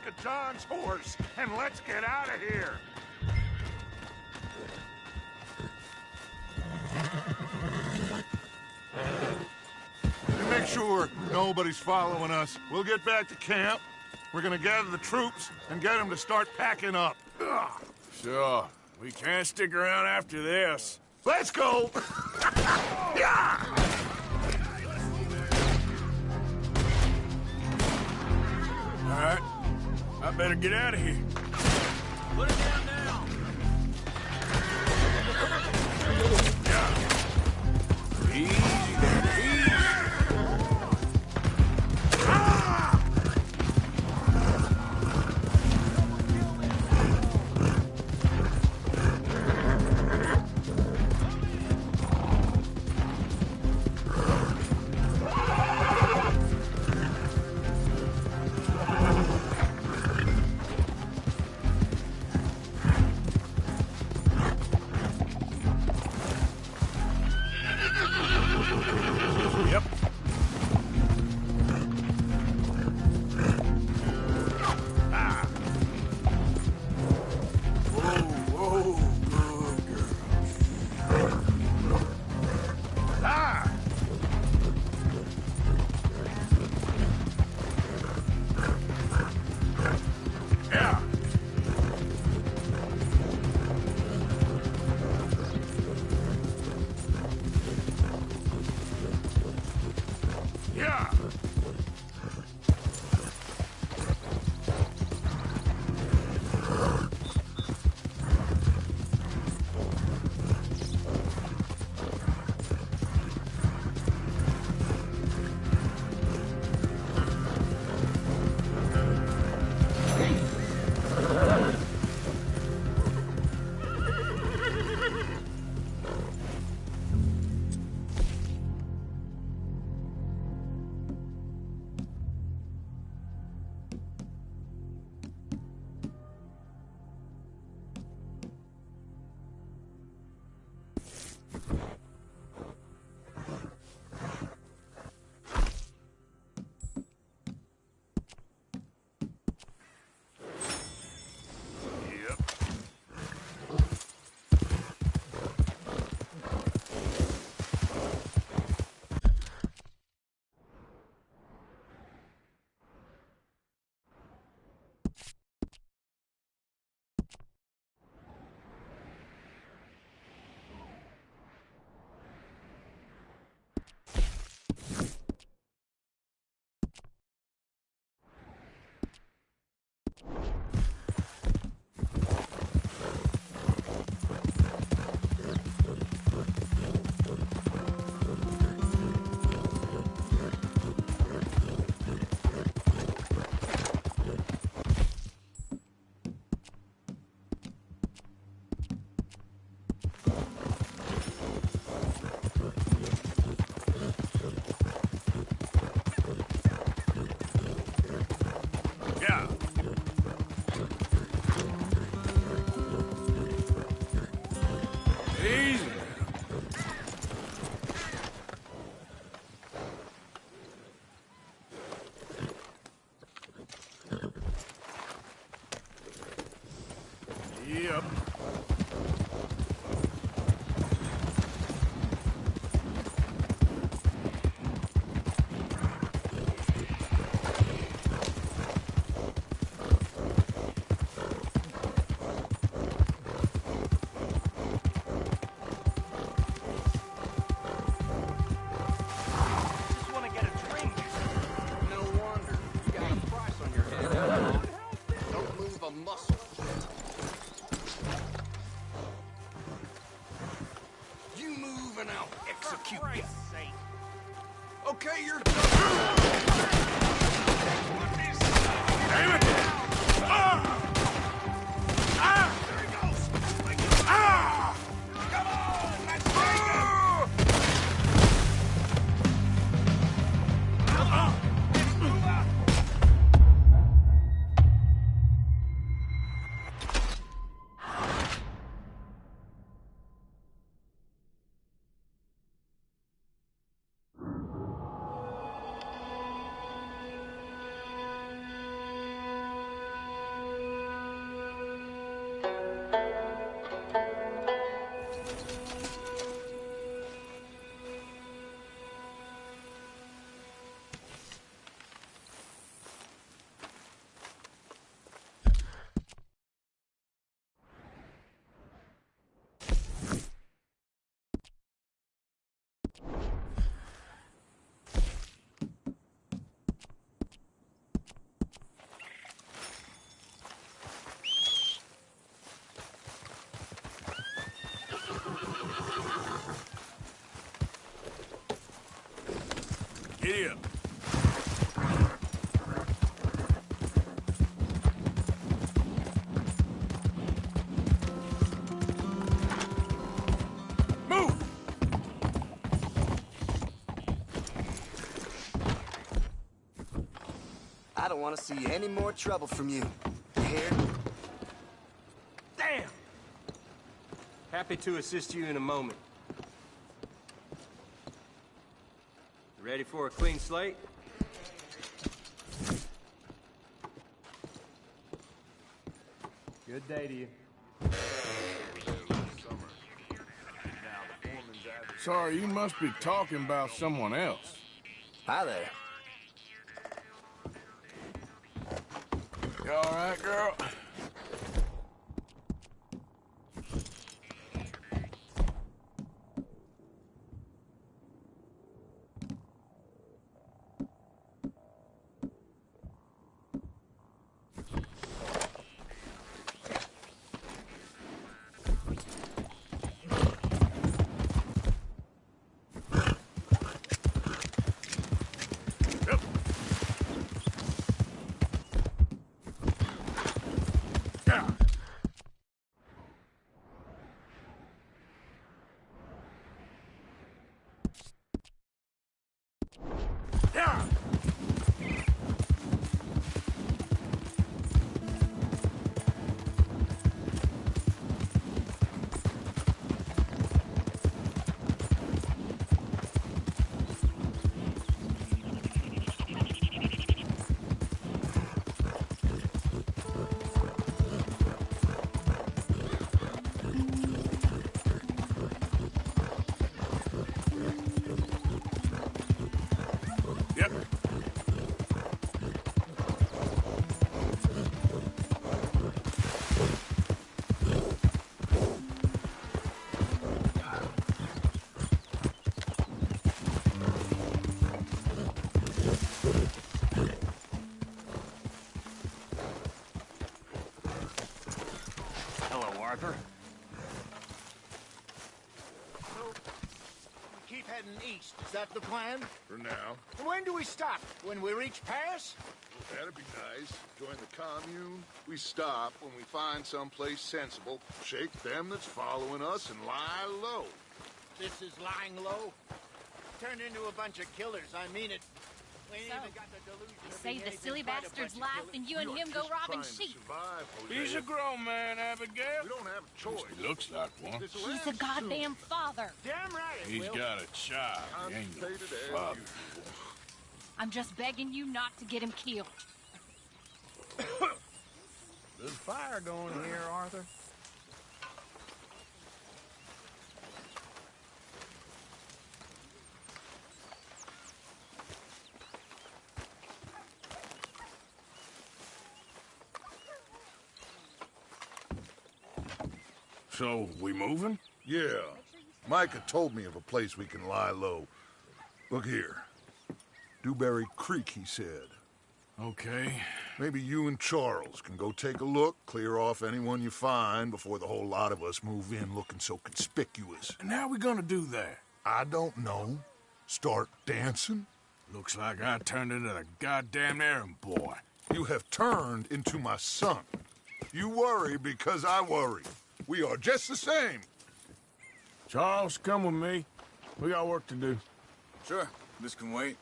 of John's horse, and let's get out of here. And make sure nobody's following us. We'll get back to camp. We're gonna gather the troops and get them to start packing up. Ugh. Sure. We can't stick around after this. Let's go! Yeah! All right. I better get out of here. Put it down now. Easy there, easy. Yep. Ah. Whoa, good girl. Ah. Yeah. Yeah. Yeah. Easy. Yep. Just want to get a drink. No wonder. You got a price on your head. Don't move a muscle. You move and I'll execute you. Okay, you're done. Damn it! Ah! Ah! There he goes! Ah! Come on, let's take it. Move out. Giddy up. Move! I don't want to see any more trouble from you. You hear? Damn! Happy to assist you in a moment. Ready for a clean slate? Good day to you. Sorry, you must be talking about someone else. Hi there. You all right, girl? Arthur. So, we keep heading east. Is that the plan? For now. And when do we stop? When we reach Paris? Well, that'd be nice. Join the commune. We stop when we find someplace sensible, shake them that's following us, and lie low. This is lying low? Turned into a bunch of killers. I mean it. We ain't even got the delusion You of saved being the silly anything but a bastard's bunch of life, killers. and you and him go robbing sheep. He's a grown man, Abigail. We don't have a choice. He looks like one. He's a goddamn father. Damn right. He's got a child. He ain't no father. I'm just begging you not to get him killed. There's fire going here, Arthur. So, we moving? Yeah. Micah told me of a place we can lie low. Look here. Dewberry Creek, he said. Okay. Maybe you and Charles can go take a look, clear off anyone you find before the whole lot of us move in looking so conspicuous. And how are we gonna do that? I don't know. Start dancing? Looks like I turned into the goddamn errand boy. You have turned into my son. You worry because I worry. We are just the same. Charles, come with me. We got work to do. Sure. This can wait.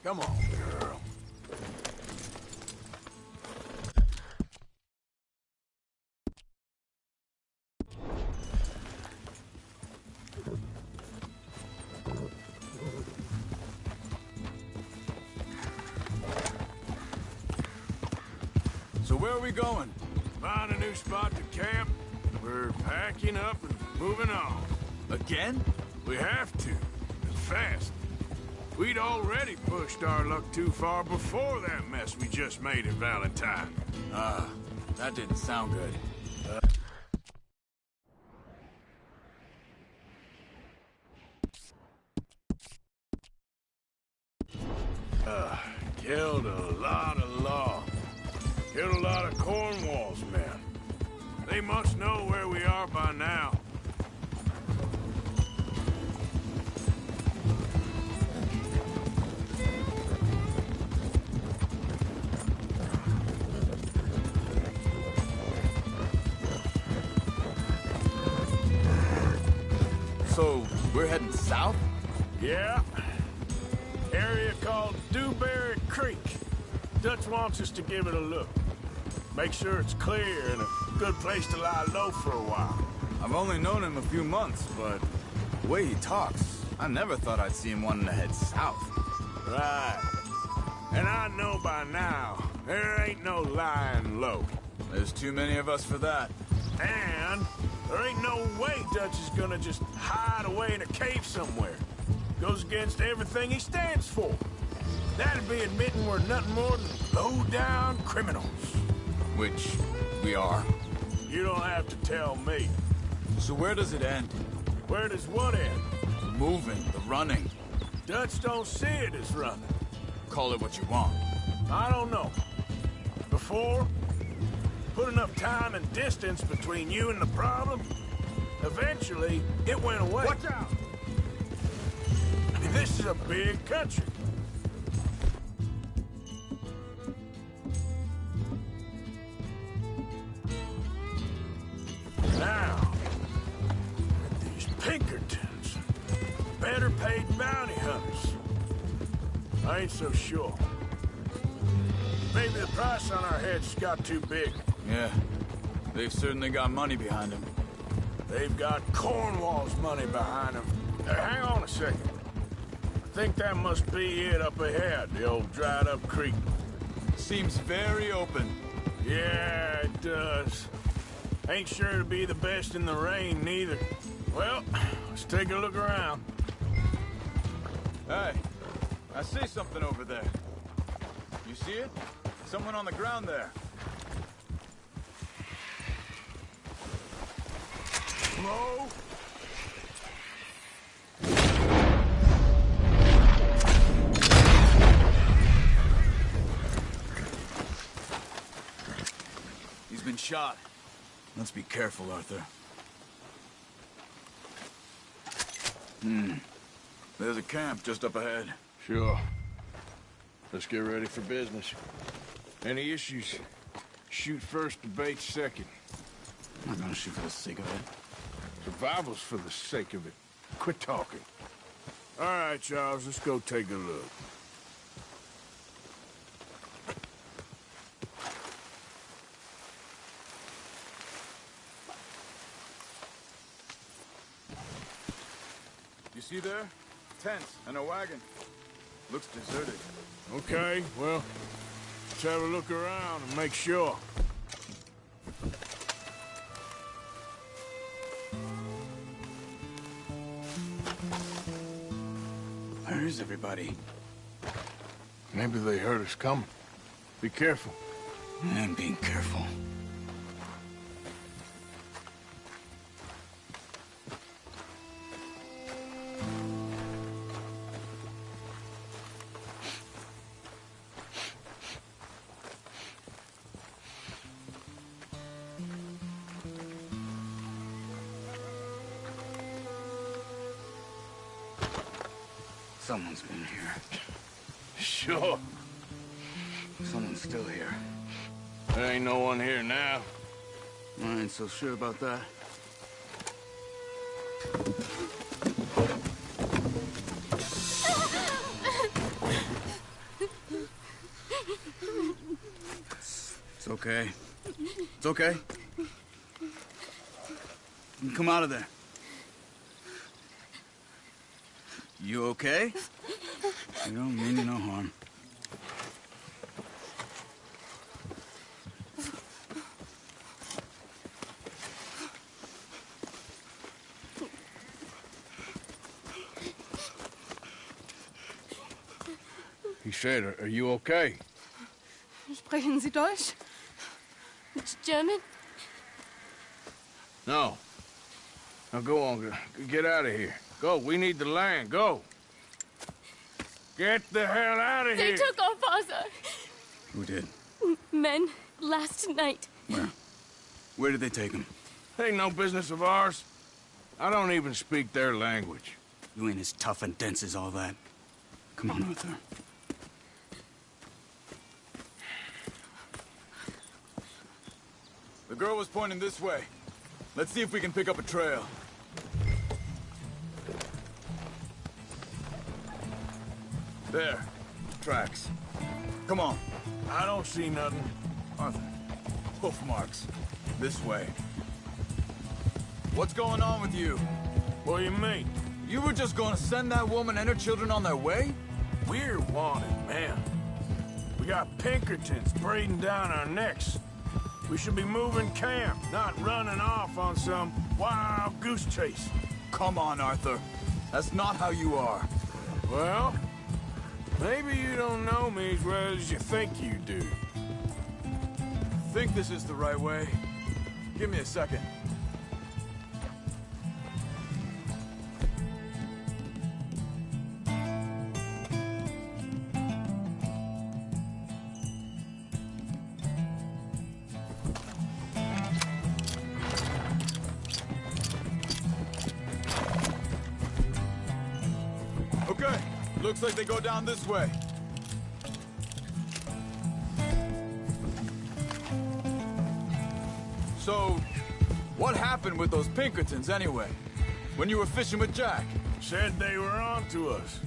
Come on, girl. So where are we going? Find a new spot to camp. We're packing up and moving on. Again? We have to. And fast. We'd already pushed our luck too far before that mess we just made at Valentine. That didn't sound good. Killed a lot of law. Killed a lot of Cornwall's men. They must know where we are by now. So, we're heading south? Yeah. Area called Dewberry Creek. Dutch wants us to give it a look. Make sure it's clear and a good place to lie low for a while. I've only known him a few months, but the way he talks, I never thought I'd see him wanting to head south. Right. And I know by now, there ain't no lying low. There's too many of us for that. And there ain't no way Dutch is gonna just hide away in a cave somewhere. Goes against everything he stands for. That'd be admitting we're nothing more than low-down criminals. Which we are. You don't have to tell me. So where does it end? Where does what end? The moving, the running. Dutch don't see it as running. Call it what you want. I don't know. Before, put enough time and distance between you and the problem, eventually it went away. Watch out! I mean, this is a big country. Now, these Pinkertons, better paid bounty hunters. I ain't so sure. Maybe the price on our heads got too big. Yeah, they've certainly got money behind them. They've got Cornwall's money behind them. Hang on a second. I think that must be it up ahead, the old dried-up creek. Seems very open. Yeah, it does. Ain't sure to be the best in the rain, neither. Well, let's take a look around. Hey, I see something over there. You see it? Someone on the ground there. Slow. He's been shot. Let's be careful, Arthur. There's a camp just up ahead. Sure. Let's get ready for business. Any issues? Shoot first, debate second. I'm not gonna shoot for the sake of it. Survival's for the sake of it. Quit talking. All right, Charles, let's go take a look. You see there? Tents and a wagon. Looks deserted. Okay, well, let's have a look around and make sure. Where is everybody? Maybe they heard us coming. Be careful. I'm being careful. Someone's been here. Sure. Someone's still here. There ain't no one here now. I ain't so sure about that. It's okay. It's okay. You can come out of there. You okay? You don't mean you no harm. He said, are you okay? Sprechen Sie Deutsch? German? No. Now go on, get out of here. Go, we need the land, go. Get the hell out of They here. took our father. Who did? Men last night. Where? Where did they take him? Ain't no business of ours. I don't even speak their language. You ain't as tough and dense as all that. Come on, Arthur. The girl was pointing this way. Let's see if we can pick up a trail. There. Tracks. Come on. I don't see nothing. Arthur. Hoof marks. This way. What's going on with you? What do you mean? You were just gonna send that woman and her children on their way? We're wanted, man. We got Pinkertons breathing down our necks. We should be moving camp, not running off on some wild goose chase. Come on, Arthur. That's not how you are. Well, maybe you don't know me as well as you think you do. Think this is the right way? Give me a second. Okay, looks like they go down this way. So, what happened with those Pinkertons anyway? When you were fishing with Jack? Said they were on to us.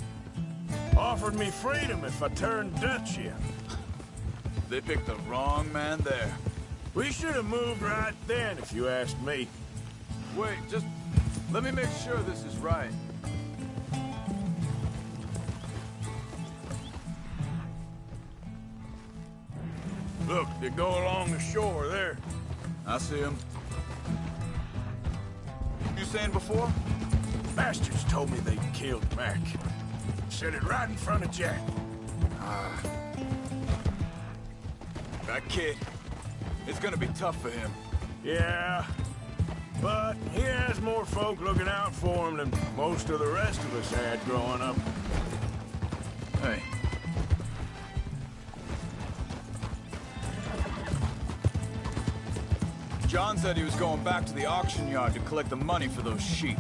Offered me freedom if I turned Dutch in. They picked the wrong man there. We should have moved right then, if you asked me. Wait, just let me make sure this is right. Look, they go along the shore there. I see him. You saying before? Bastards told me they killed Mac. Said it right in front of Jack. That kid, it's gonna be tough for him. Yeah, but he has more folk looking out for him than most of the rest of us had growing up. Hey. John said he was going back to the auction yard to collect the money for those sheep.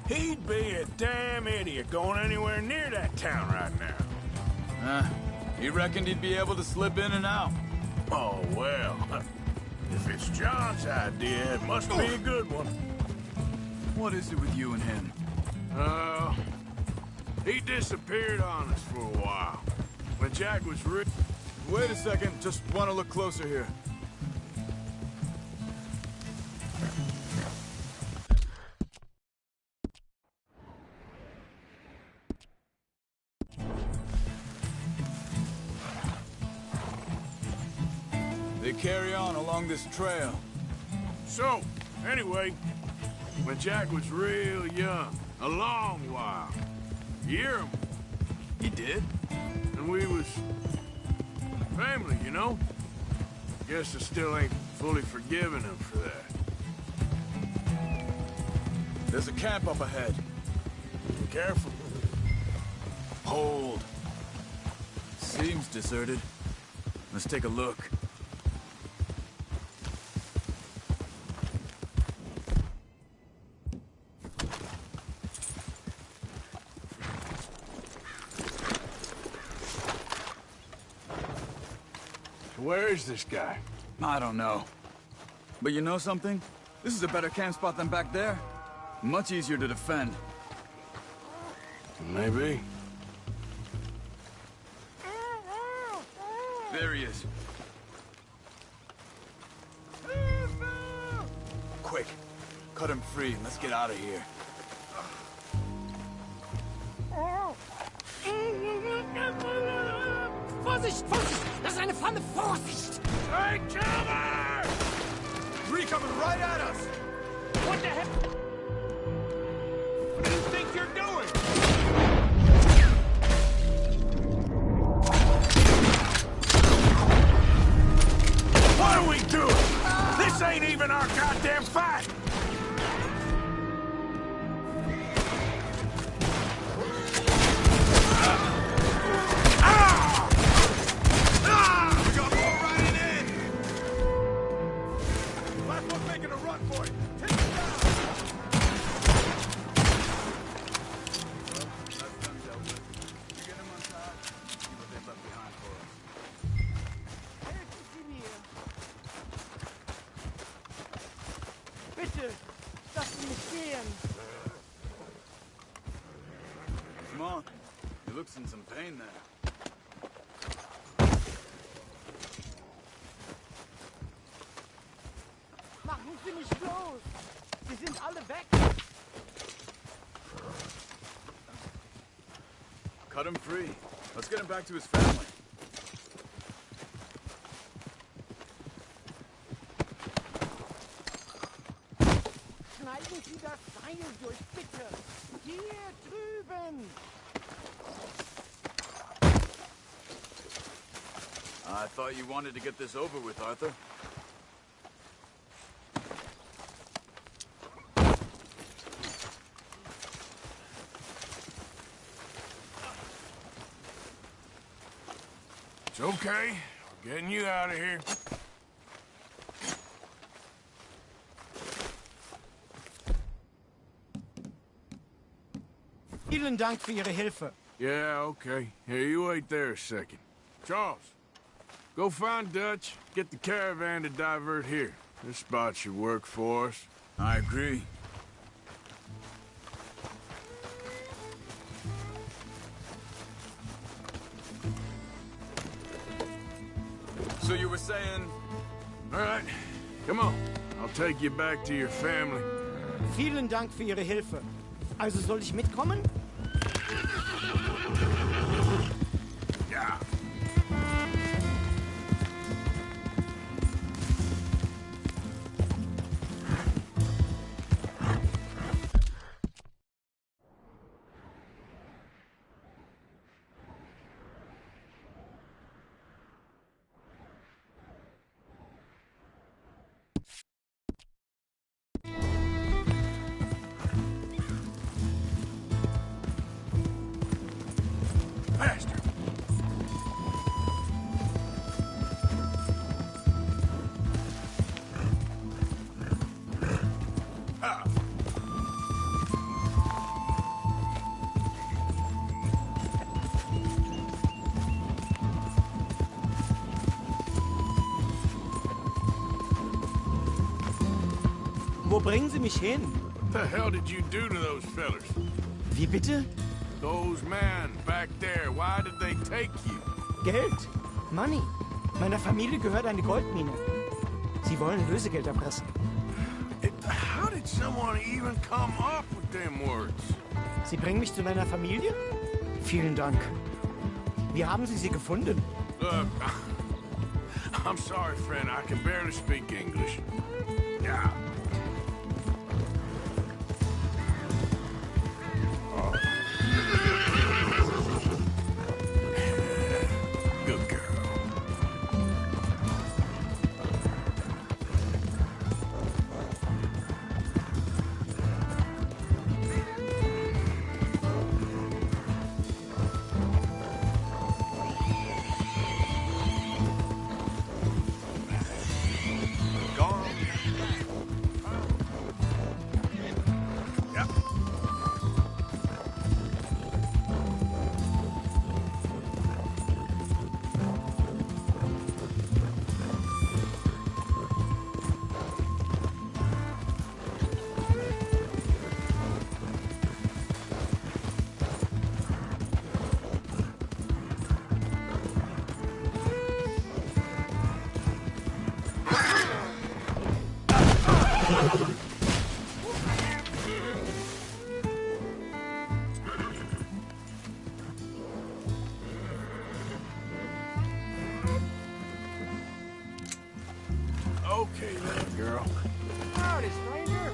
He'd be a damn idiot going anywhere near that town right now. He reckoned he'd be able to slip in and out. Oh, well. If it's John's idea, it must be a good one. What is it with you and him? He disappeared on us for a while. When Jack was Wait a second, just want to look closer here. They carry on along this trail. So, anyway, when Jack was real young, a long while, you hear him? He did? And we was family, you know? Guess I still ain't fully forgiven him for that. There's a camp up ahead. Be careful. Hold. Seems deserted. Let's take a look. Where is this guy? I don't know. But you know something? This is a better camp spot than back there. Much easier to defend. Maybe. There he is. Quick, cut him free and let's get out of here. Vorsicht, Vorsicht! Das ist eine Pfanne! Vorsicht! Hey, cover! Three coming right at us! What the heck? What do you think you're doing? What are we doing? This ain't even our goddamn fight! Making bitte! Lass mich gehen! Come on. He looks in some pain there. Machen Sie mich los! Sie sind alle weg! Cut him free. Let's get him back to his family. Schneiden Sie das Seil durch, bitte! Hier drüben! I thought you wanted to get this over with, Arthur. It's okay. We're getting you out of here. Vielen Dank für Ihre Hilfe. Yeah, okay. Here, you wait there a second. Charles, go find Dutch, get the caravan to divert here. This spot should work for us. I agree. So you were saying... All right, come on. I'll take you back to your family. Vielen Dank für Ihre Hilfe. Also soll ich mitkommen? Ja. Faster. Wo bringen Sie mich hin? What the hell did you do to those fellers? Wie bitte? Those men back there, why did they take you? Geld. Money. Meiner Familie gehört eine Goldmine. Sie wollen Lösegeld erpressen. How did someone even come up with them words? Sie bringen mich zu meiner Familie? Vielen Dank. Wie haben Sie sie gefunden? Look, I'm sorry, friend. I can barely speak English. Yeah. Good girl. Okay, little girl. Howdy, stranger.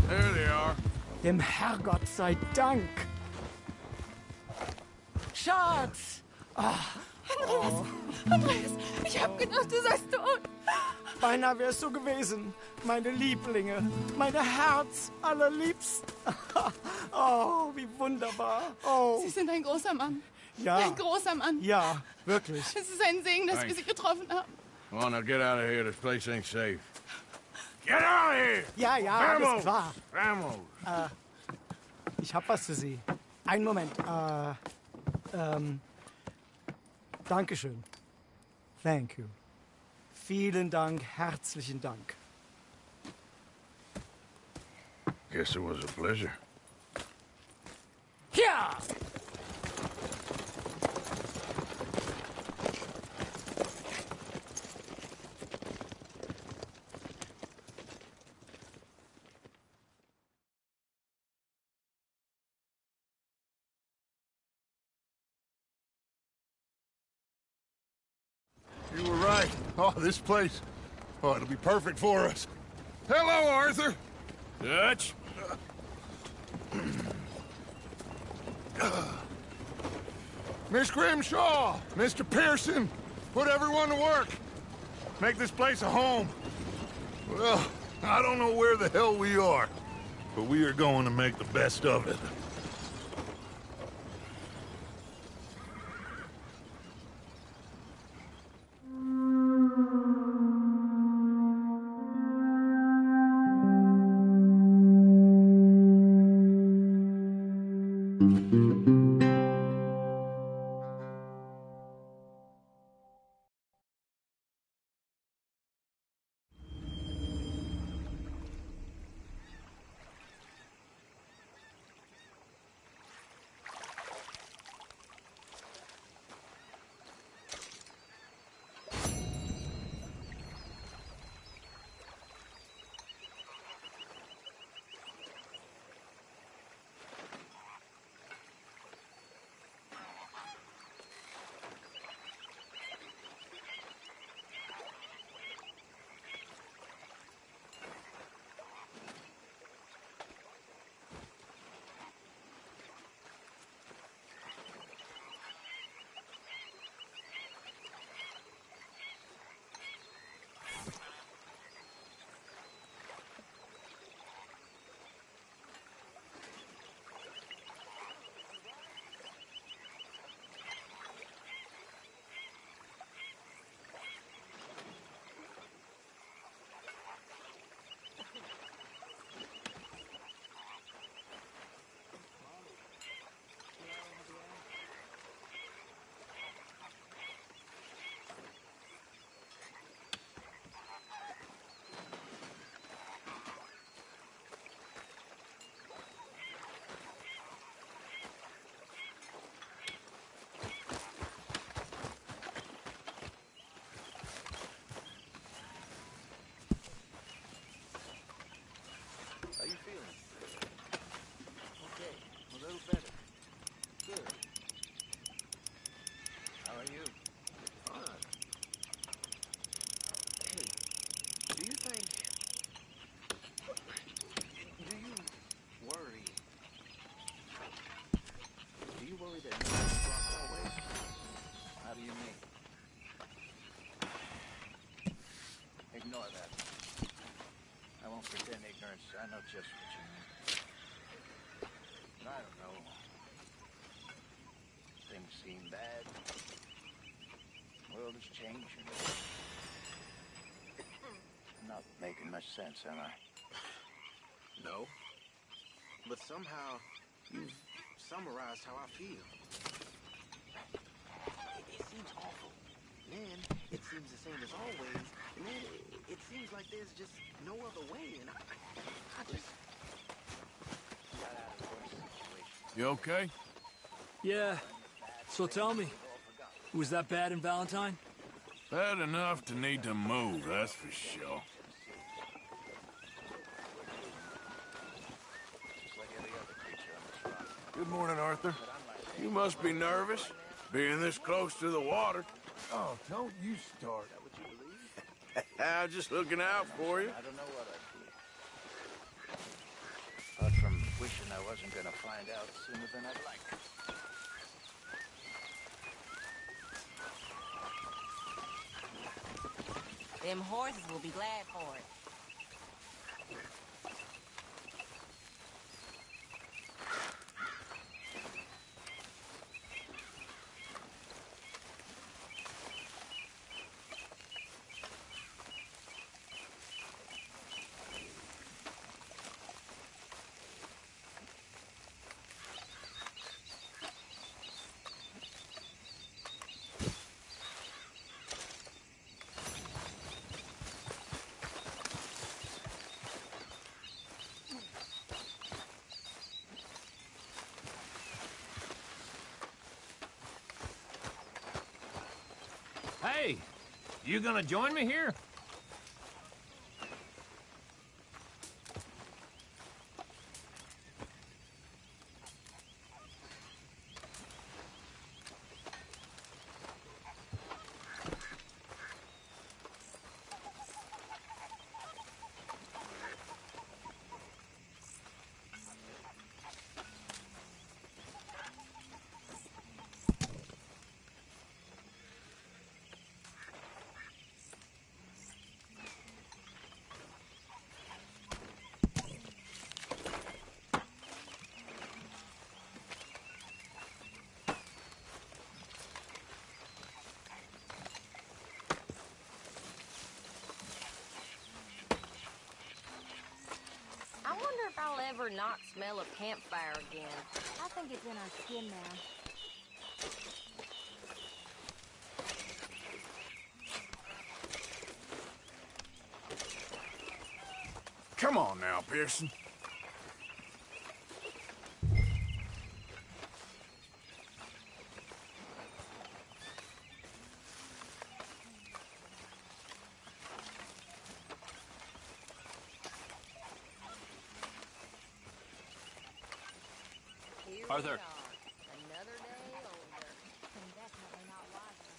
There they are. Dem Herrgott sei Dank. Schatz! Andreas, ich hab gedacht, du seist tot. Beinahe wär's so gewesen. Meine Lieblinge. Meine Herz allerliebst. Oh. wunderbar. Oh. Sie sind ein großer Mann. Ja. Ein großer Mann. Ja, wirklich. Es ist ein Segen, dass wir Sie getroffen haben. Come on, now get out of here. This place ain't safe. Get out of here! Ja, ja, Vamos! alles klar. Vamos! Ich hab was für Sie. Einen Moment. Dankeschön. Thank you. Vielen Dank, herzlichen Dank. Guess it was a pleasure. Ja! You were right. Oh, this place. Oh, it'll be perfect for us. Hello, Arthur. Dutch? Miss Grimshaw, Mr. Pearson, put everyone to work. Make this place a home. Well, I don't know where the hell we are, but we are going to make the best of it. How you feeling? Okay, a little better. Good. How are you? Fine. Hey, do you think... Do you worry... Do you worry that no one's lost our way? How do you mean? Ignore that. I won't pretend ignorance. I know just what you mean. I don't know. Things seem bad. The world is changing. I'm not making much sense, am I? No. But somehow, you've summarized how I feel. It seems awful. Then, it seems the same as always. And then, it seems like there's just no other way, and I just... You okay? Yeah. So tell me, was that bad in Valentine? Bad enough to need to move, that's for sure. Good morning, Arthur. You must be nervous, being this close to the water. Oh, don't you start. I'm just looking out for you. I don't know what I'd feel. Apart from wishing I wasn't gonna find out sooner than I'd like. Them horses will be glad for it. Hey, you gonna join me here? I wonder if I'll ever not smell a campfire again. I think it's in our skin now. Come on now, Pearson. Here Arthur. we are. Another day older. And definitely not wiser.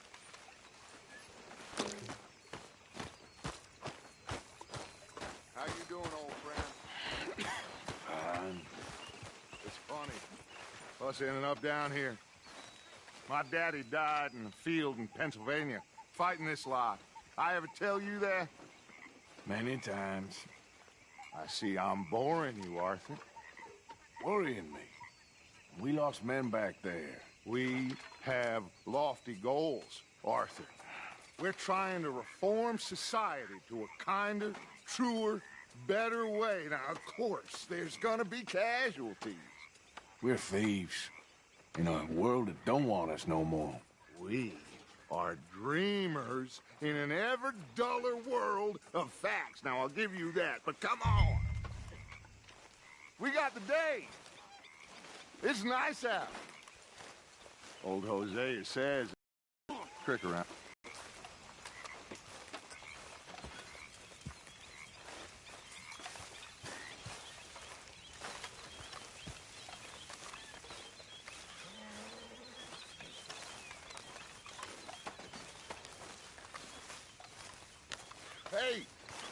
How you doing, old friend? It's funny. Us ending up down here. My daddy died in the field in Pennsylvania, fighting this lot. I ever tell you that? Many times. I see I'm boring you, Arthur. Worrying me. We lost men back there. We have lofty goals, Arthur. We're trying to reform society to a kinder, truer, better way. Now, of course, there's gonna be casualties. We're thieves. In a world that don't want us no more. We are dreamers in an ever duller world of facts. Now, I'll give you that, but come on. We got the day. It's nice out. Old Hosea says, crick around. Hey,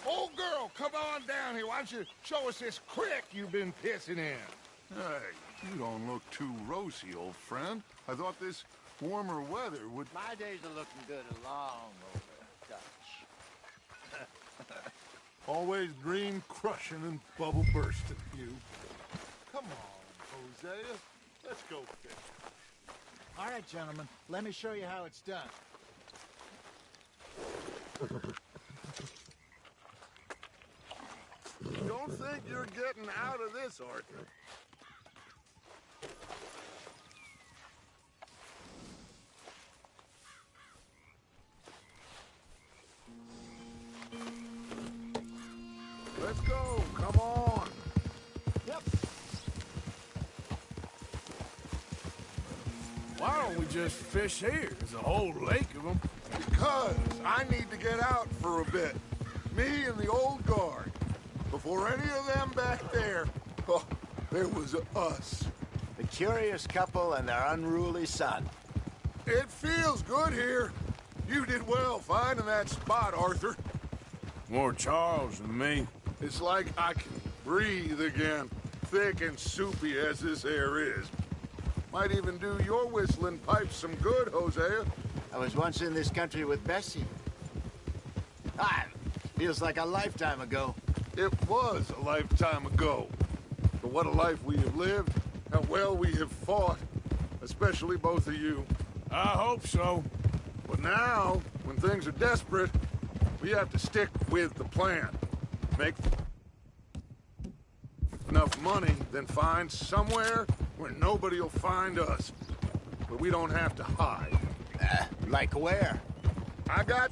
old girl, come on down here. Why don't you show us this crick you've been pissing in? Hey, you don't look too rosy, old friend. I thought this warmer weather would... My days are looking good along over Dutch. Always dream crushing and bubble bursting, you. Come on, Hosea. Let's go fishing. All right, gentlemen. Let me show you how it's done. Don't think you're getting out of this, Arthur. Let's go. Come on. Yep. Why don't we just fish here? There's a whole lake of them. Because I need to get out for a bit. Me and the old guard. Before any of them back there, oh, there was us. The curious couple and their unruly son. It feels good here. You did well finding that spot, Arthur. More Charles than me. It's like I can breathe again, thick and soupy as this air is. Might even do your whistling pipes some good, Hosea. I was once in this country with Bessie. Feels like a lifetime ago. It was a lifetime ago. But what a life we have lived, how well we have fought, especially both of you. I hope so. But now, when things are desperate, we have to stick with the plan. Make enough money, then find somewhere where nobody will find us. Where we don't have to hide. Like where? I got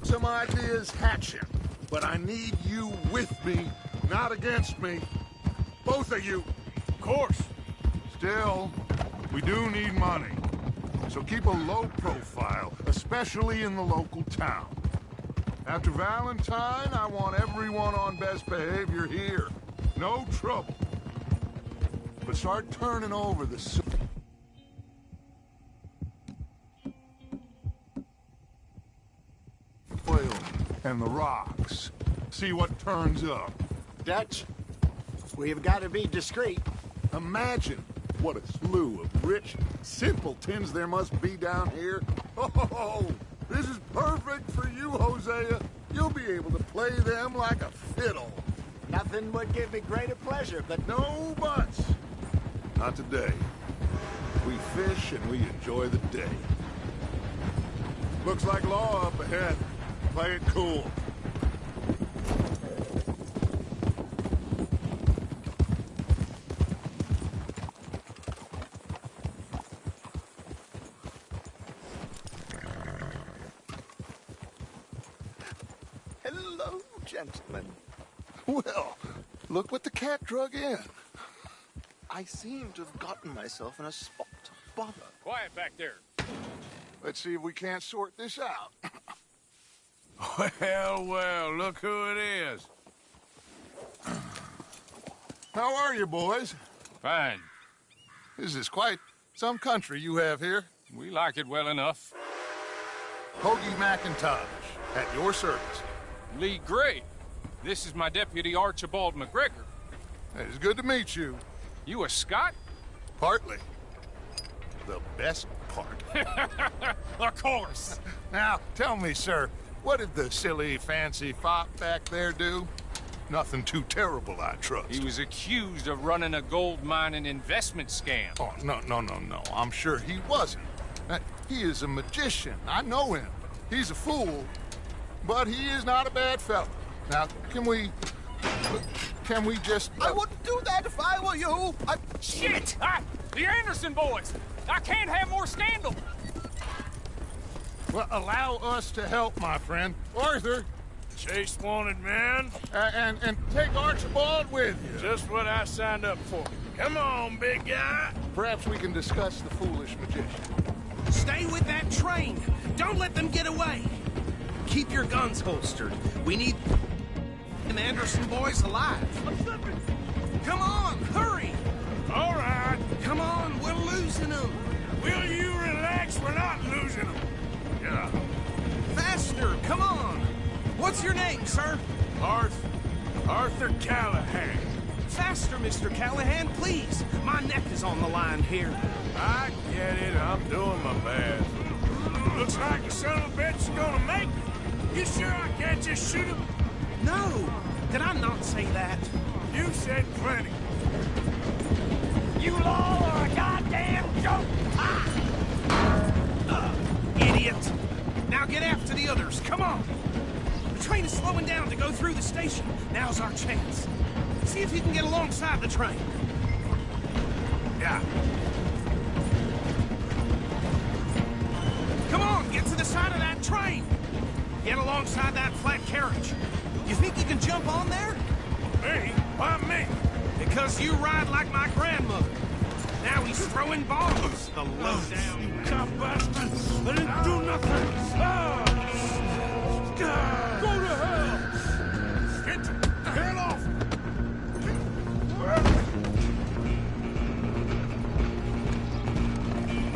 some ideas hatching, but I need you with me, not against me. Both of you. Of course. Still, we do need money. so keep a low profile, especially in the local town. After Valentine, I want everyone on best behavior here. No trouble. But start turning over the soil and the rocks. See what turns up. Dutch, we've got to be discreet. Imagine what a slew of rich simpletons there must be down here. Oh, this is perfect for you, Hosea. You'll be able to play them like a fiddle. Nothing would give me greater pleasure, but no buts. Not today. We fish and we enjoy the day. Looks like law up ahead. Play it cool. Hello, gentlemen. Well, look what the cat drug in. I seem to have gotten myself in a spot of bother. Quiet back there. Let's see if we can't sort this out. Well, well, look who it is. How are you, boys? Fine. This is quite some country you have here. We like it well enough. Hoagie McIntosh, at your service. Lee Gray. This is my deputy, Archibald McGregor. It's good to meet you. You a Scot? Partly. The best part. Of course. Now, tell me, sir, what did the silly, fancy fop back there do? Nothing too terrible, I trust. He was accused of running a gold mining investment scam. Oh, no. I'm sure he wasn't. He is a magician. I know him. He's a fool, but he is not a bad fellow. Now, can we just... I wouldn't do that if I were you. Shit! The Anderson boys! I can't have more scandal! Well, allow us to help, my friend. Arthur! Chase wanted man. And take Archibald with you. Just what I signed up for. Come on, big guy. Perhaps we can discuss the foolish magician. Stay with that train. Don't let them get away. Keep your guns holstered. We need them Anderson boys alive. Come on, hurry. All right. Come on, we're losing them. Will you relax? We're not losing them. Yeah. Faster, come on. What's your name, sir? Arthur Callahan. Faster, Mr. Callahan, please. My neck is on the line here. I get it. I'm doing my best. Looks like the son of a bitch is gonna make it. You sure I can't just shoot him? No. Did I not say that? You said plenty. You all are a goddamn joke. Idiot. Now get after the others. Come on. The train is slowing down to go through the station. Now's our chance. See if you can get alongside the train. Yeah. Come on, get to the side of that train. Get alongside that flat carriage. You think you can jump on there? Me? Why me? Because you ride like my grandmother. Now he's throwing bombs. The low-down cop bastard. I didn't do nothing. Go to hell. Get off.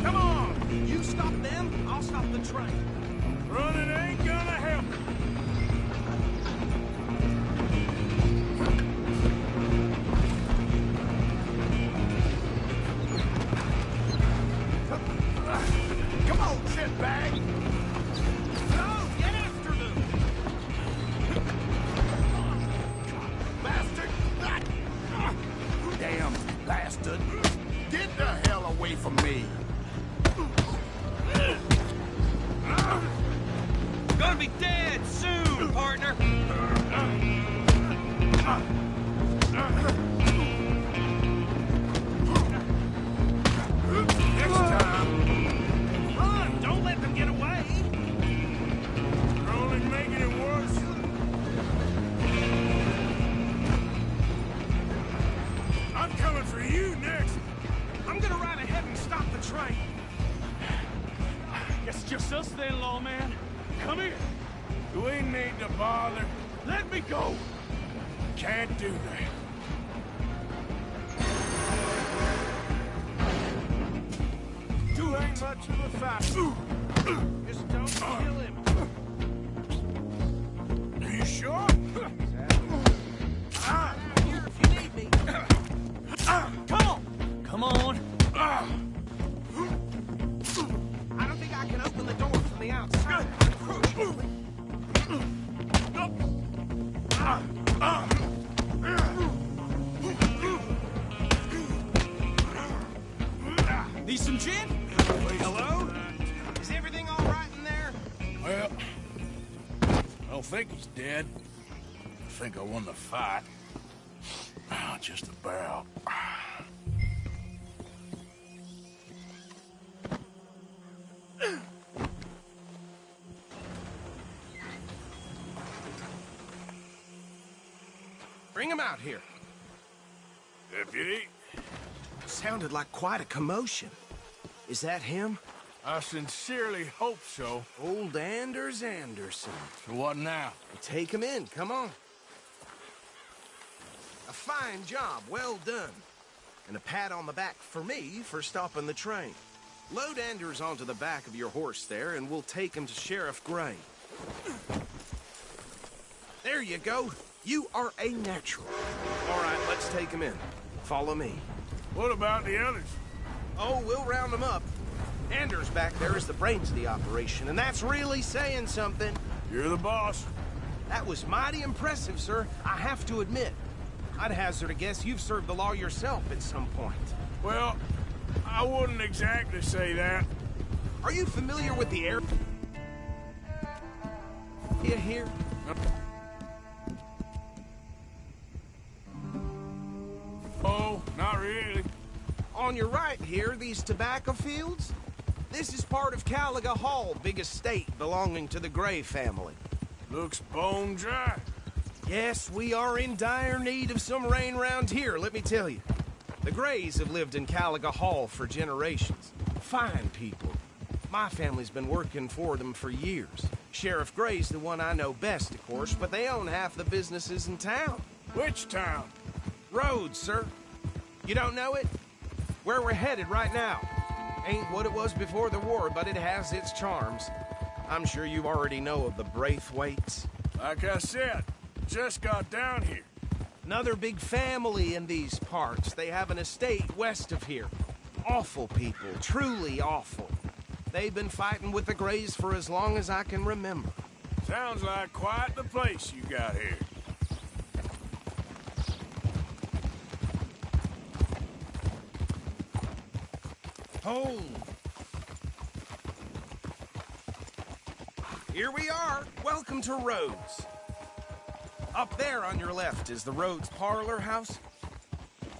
Come on. You stop them, I'll stop the train. Running ain't gonna help. Come on, shitbag! No, get after them! Bastard! Damn bastard! Get the hell away from me! Gonna be dead soon, partner! Next time! Run! Don't let them get away! You're only making it worse. I'm coming for you next! I'm gonna ride ahead and stop the train. just us then, lawman. Come here. You ain't need to bother. Let me go. Can't do that. You ain't much of a fight. Just don't kill him. Are you sure? I'm here if you need me. Come on. Come on. I don't think I can open the door from the outside. Need some gin? Wait, hello? Is everything all right in there? Well, I don't think he's dead. I think I won the fight. Just about. Bring him out here. Deputy? Sounded like quite a commotion. Is that him? I sincerely hope so. Old Anders Anderson. So what now? Take him in, come on. A fine job, well done. And a pat on the back for me for stopping the train. Load Anders onto the back of your horse there, and we'll take him to Sheriff Gray. There you go. You are a natural. All right, let's take him in. Follow me. What about the others? Oh, we'll round them up. Anders back there is the brains of the operation, and that's really saying something. You're the boss. That was mighty impressive, sir. I have to admit. I'd hazard a guess you've served the law yourself at some point. Well, I wouldn't exactly say that. Are you familiar with the area here? Oh, not really. On your right here, these tobacco fields? This is part of Caliga Hall, big estate belonging to the Gray family. Looks bone dry. Yes, we are in dire need of some rain round here, let me tell you. The Grays have lived in Caliga Hall for generations. Fine people. My family's been working for them for years. Sheriff Gray's the one I know best, of course, but they own half the businesses in town. Which town? Rhodes, sir. You don't know it? Where we're headed right now. Ain't what it was before the war, but it has its charms. I'm sure you already know of the Braithwaites. Like I said, just got down here. Another big family in these parts. They have an estate west of here. Awful people, truly awful. They've been fighting with the Grays for as long as I can remember. Sounds like quite the place you got here. Hold. Here we are. Welcome to Rhodes. Up there on your left is the Rhodes Parlor House.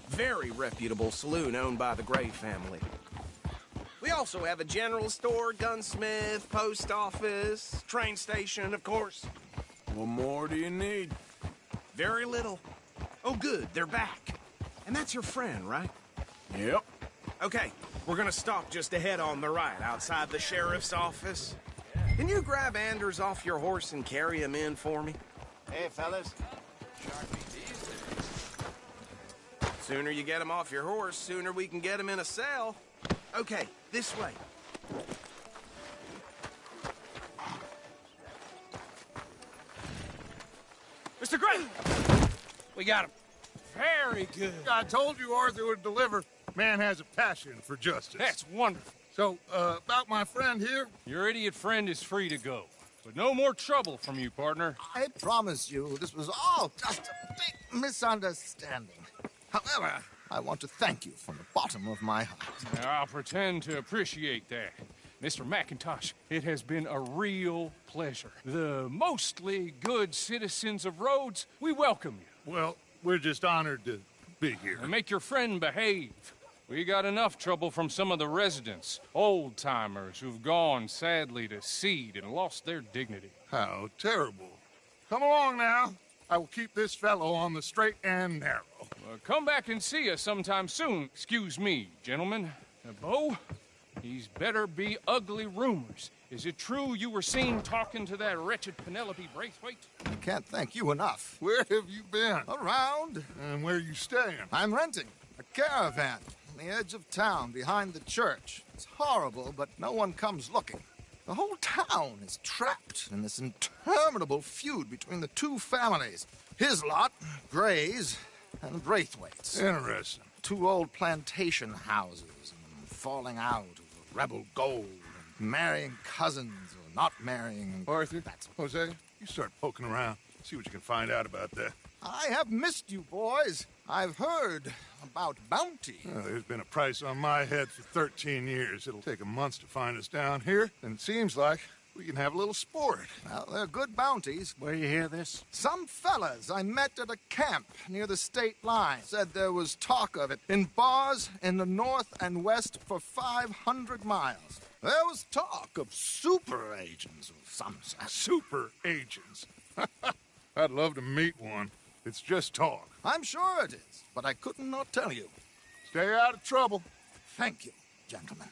Very reputable saloon owned by the Gray family. We also have a general store, gunsmith, post office, train station, of course. What more do you need? Very little. Oh, good, they're back. And that's your friend, right? Yep. Okay, we're gonna stop just ahead on the right, outside the sheriff's office. Can you grab Anders off your horse and carry him in for me? Hey, fellas. Sooner you get him off your horse, sooner we can get him in a cell. Okay, this way. Mr. Gray! We got him. Very good. I told you Arthur would deliver. Man has a passion for justice. That's wonderful. So, about my friend here? Your idiot friend is free to go. But no more trouble from you, partner. I promise you, this was all just a big misunderstanding. However, I want to thank you from the bottom of my heart. Now, I'll pretend to appreciate that. Mr. McIntosh, it has been a real pleasure. The mostly good citizens of Rhodes, we welcome you. Well, we're just honored to be here. And make your friend behave. We got enough trouble from some of the residents, old-timers who've gone, sadly, to seed and lost their dignity. How terrible. Come along now. I will keep this fellow on the straight and narrow. Come back and see us sometime soon. Excuse me, gentlemen. Bo, These better be ugly rumors. Is it true you were seen talking to that wretched Penelope Braithwaite? I can't thank you enough. Where have you been? Around. And where are you staying? I'm renting a caravan on the edge of town behind the church. It's horrible, but no one comes looking. The whole town is trapped in this interminable feud between the two families. His lot, Gray's, and Braithwaite's. Interesting. Two old plantation houses, and falling out over rebel gold, and marrying cousins or not marrying. Arthur, Hosea, you start poking around. See what you can find out about that. I have missed you, boys. I've heard about bounty. There's been a price on my head for 13 years. It'll take a month to find us down here, and it seems like we can have a little sport. Well, they're good bounties. Where you hear this? Some fellas I met at a camp near the state line said there was talk of it in bars in the north and west for 500 miles. There was talk of super agents of some sort. Super agents? I'd love to meet one. It's just talk. I'm sure it is, but I couldn't not tell you. Stay out of trouble. Thank you, gentlemen.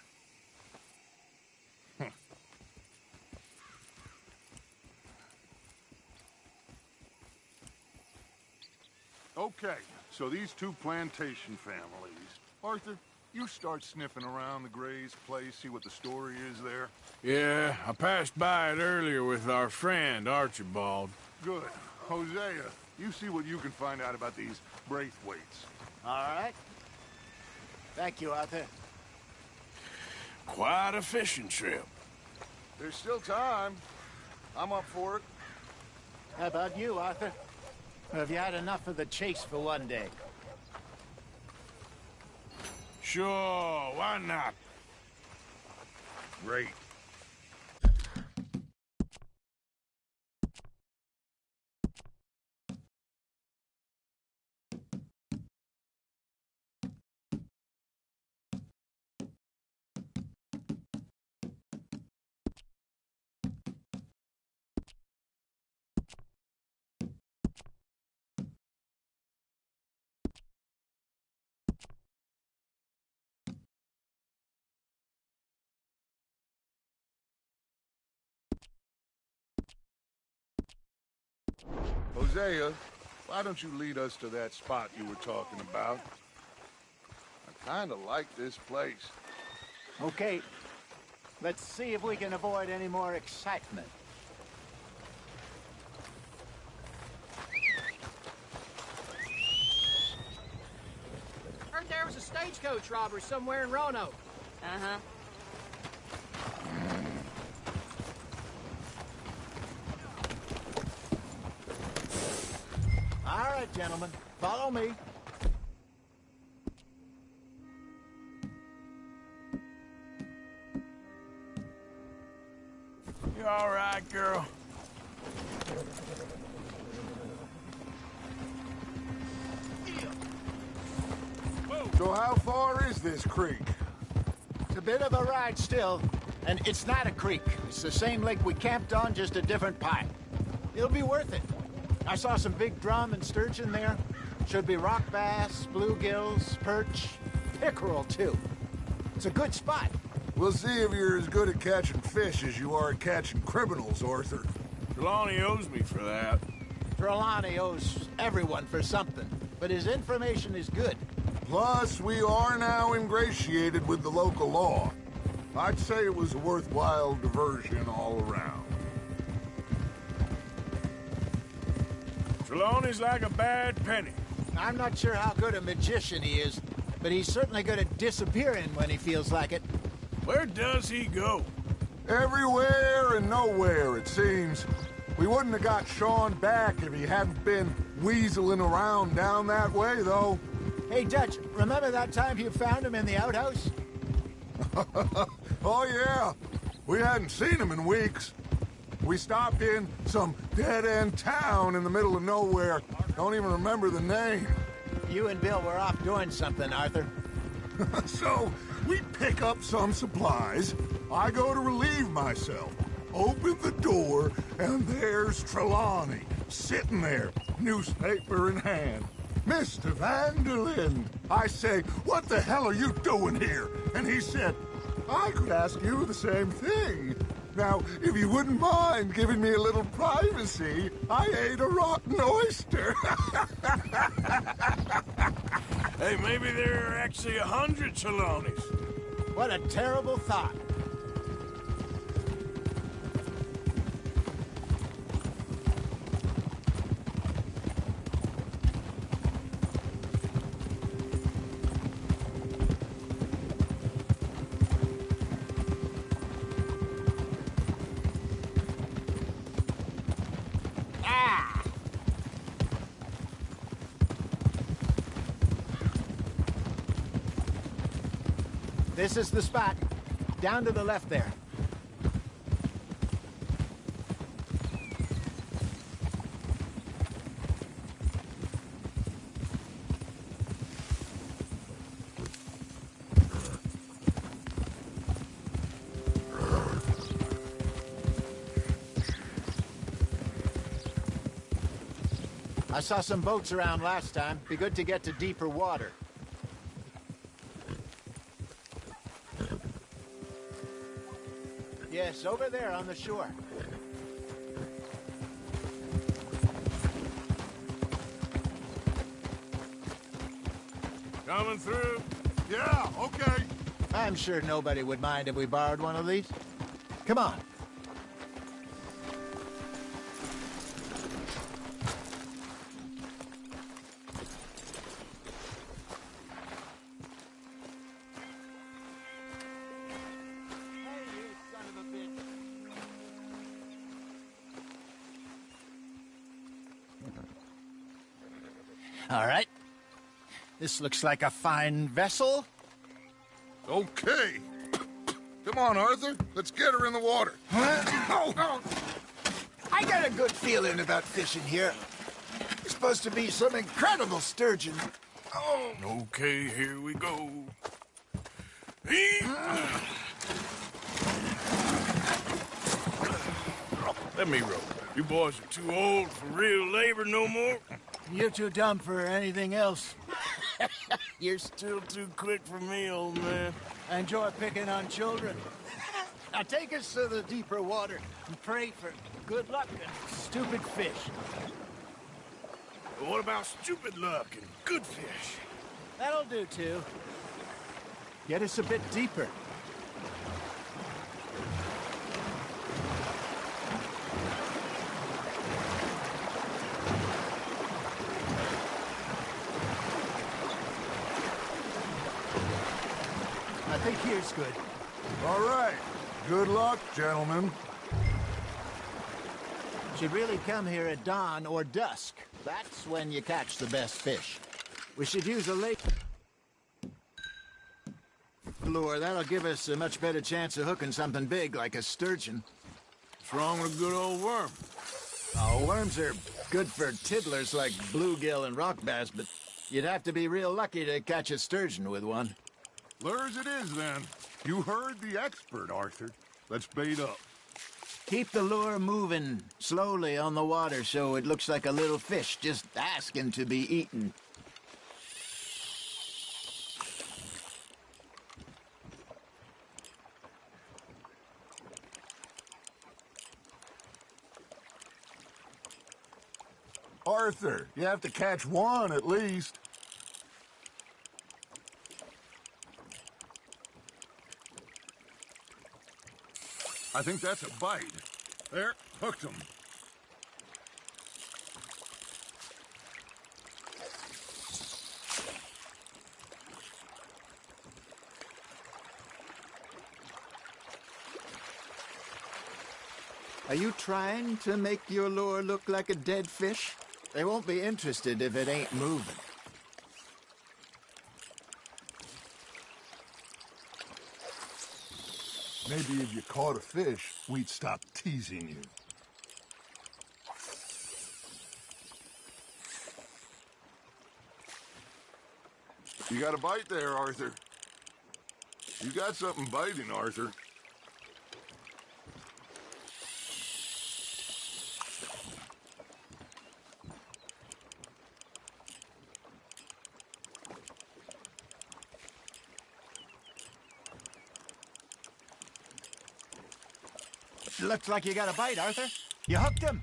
Okay, so these two plantation families. Arthur, you start sniffing around the Gray's place, see what the story is there. Yeah, I passed by it earlier with our friend, Archibald. Good. Hosea, you see what you can find out about these Braithwaites. All right. Thank you, Arthur. Quite a fishing trip. There's still time. I'm up for it. How about you, Arthur? Have you had enough of the chase for one day? Sure, why not? Great. Hosea, why don't you lead us to that spot you were talking about? I kind of like this place. Okay. Let's see if we can avoid any more excitement. Heard there was a stagecoach robbery somewhere in Roanoke. Uh-huh. All right, gentlemen. Follow me. You all right, girl? So how far is this creek? It's a bit of a ride still, and it's not a creek. It's the same lake we camped on, just a different pipe. It'll be worth it. I saw some big drum and sturgeon there. Should be rock bass, bluegills, perch, pickerel, too. It's a good spot. We'll see if you're as good at catching fish as you are at catching criminals, Arthur. Trelawney owes me for that. Trelawney owes everyone for something, but his information is good. Plus, we are now ingratiated with the local law. I'd say it was a worthwhile diversion all around. Trelawney's like a bad penny. I'm not sure how good a magician he is, but he's certainly good at disappearing when he feels like it. Where does he go? Everywhere and nowhere, it seems. We wouldn't have got Sean back if he hadn't been weaseling around down that way, though. Hey, Dutch, remember that time you found him in the outhouse? Oh, yeah. We hadn't seen him in weeks. We stopped in some dead-end town in the middle of nowhere. Don't even remember the name. You and Bill were off doing something, Arthur. So, we pick up some supplies. I go to relieve myself. Open the door, and there's Trelawney, sitting there, newspaper in hand. Mr. Vanderlyn, I say, what the hell are you doing here? And he said, I could ask you the same thing. Now, if you wouldn't mind giving me a little privacy, I ate a rotten oyster. Hey, maybe there are actually 100 Trelawneys. What a terrible thought. This is the spot. Down to the left there. I saw some boats around last time. Be good to get to deeper water. Yes, over there on the shore. Coming through? Yeah, okay. I'm sure nobody would mind if we borrowed one of these. Come on. All right. This looks like a fine vessel. Okay. Come on, Arthur. Let's get her in the water. Oh. I got a good feeling about fishing here. It's supposed to be some incredible sturgeon. Oh. Okay, here we go. Let me row. You boys are too old for real labor no more. You're too dumb for anything else. You're still too quick for me, old man. I enjoy picking on children. Now take us to the deeper water and pray for good luck and stupid fish. But what about stupid luck and good fish? That'll do, too. Get us a bit deeper. I think here's good. All right. Good luck, gentlemen. Should really come here at dawn or dusk. That's when you catch the best fish. We should use a lake lure. That'll give us a much better chance of hooking something big like a sturgeon. What's wrong with a good old worm? Oh, worms are good for tiddlers like bluegill and rock bass, but you'd have to be real lucky to catch a sturgeon with one. Lures it is, then. You heard the expert, Arthur. Let's bait up. Keep the lure moving slowly on the water so it looks like a little fish just asking to be eaten. Arthur, you have to catch one at least. I think that's a bite. There, hooked him. Are you trying to make your lure look like a dead fish? They won't be interested if it ain't moving. Maybe if you caught a fish, we'd stop teasing you. You got a bite there, Arthur. You got something biting, Arthur. Looks like you got a bite, Arthur. You hooked him.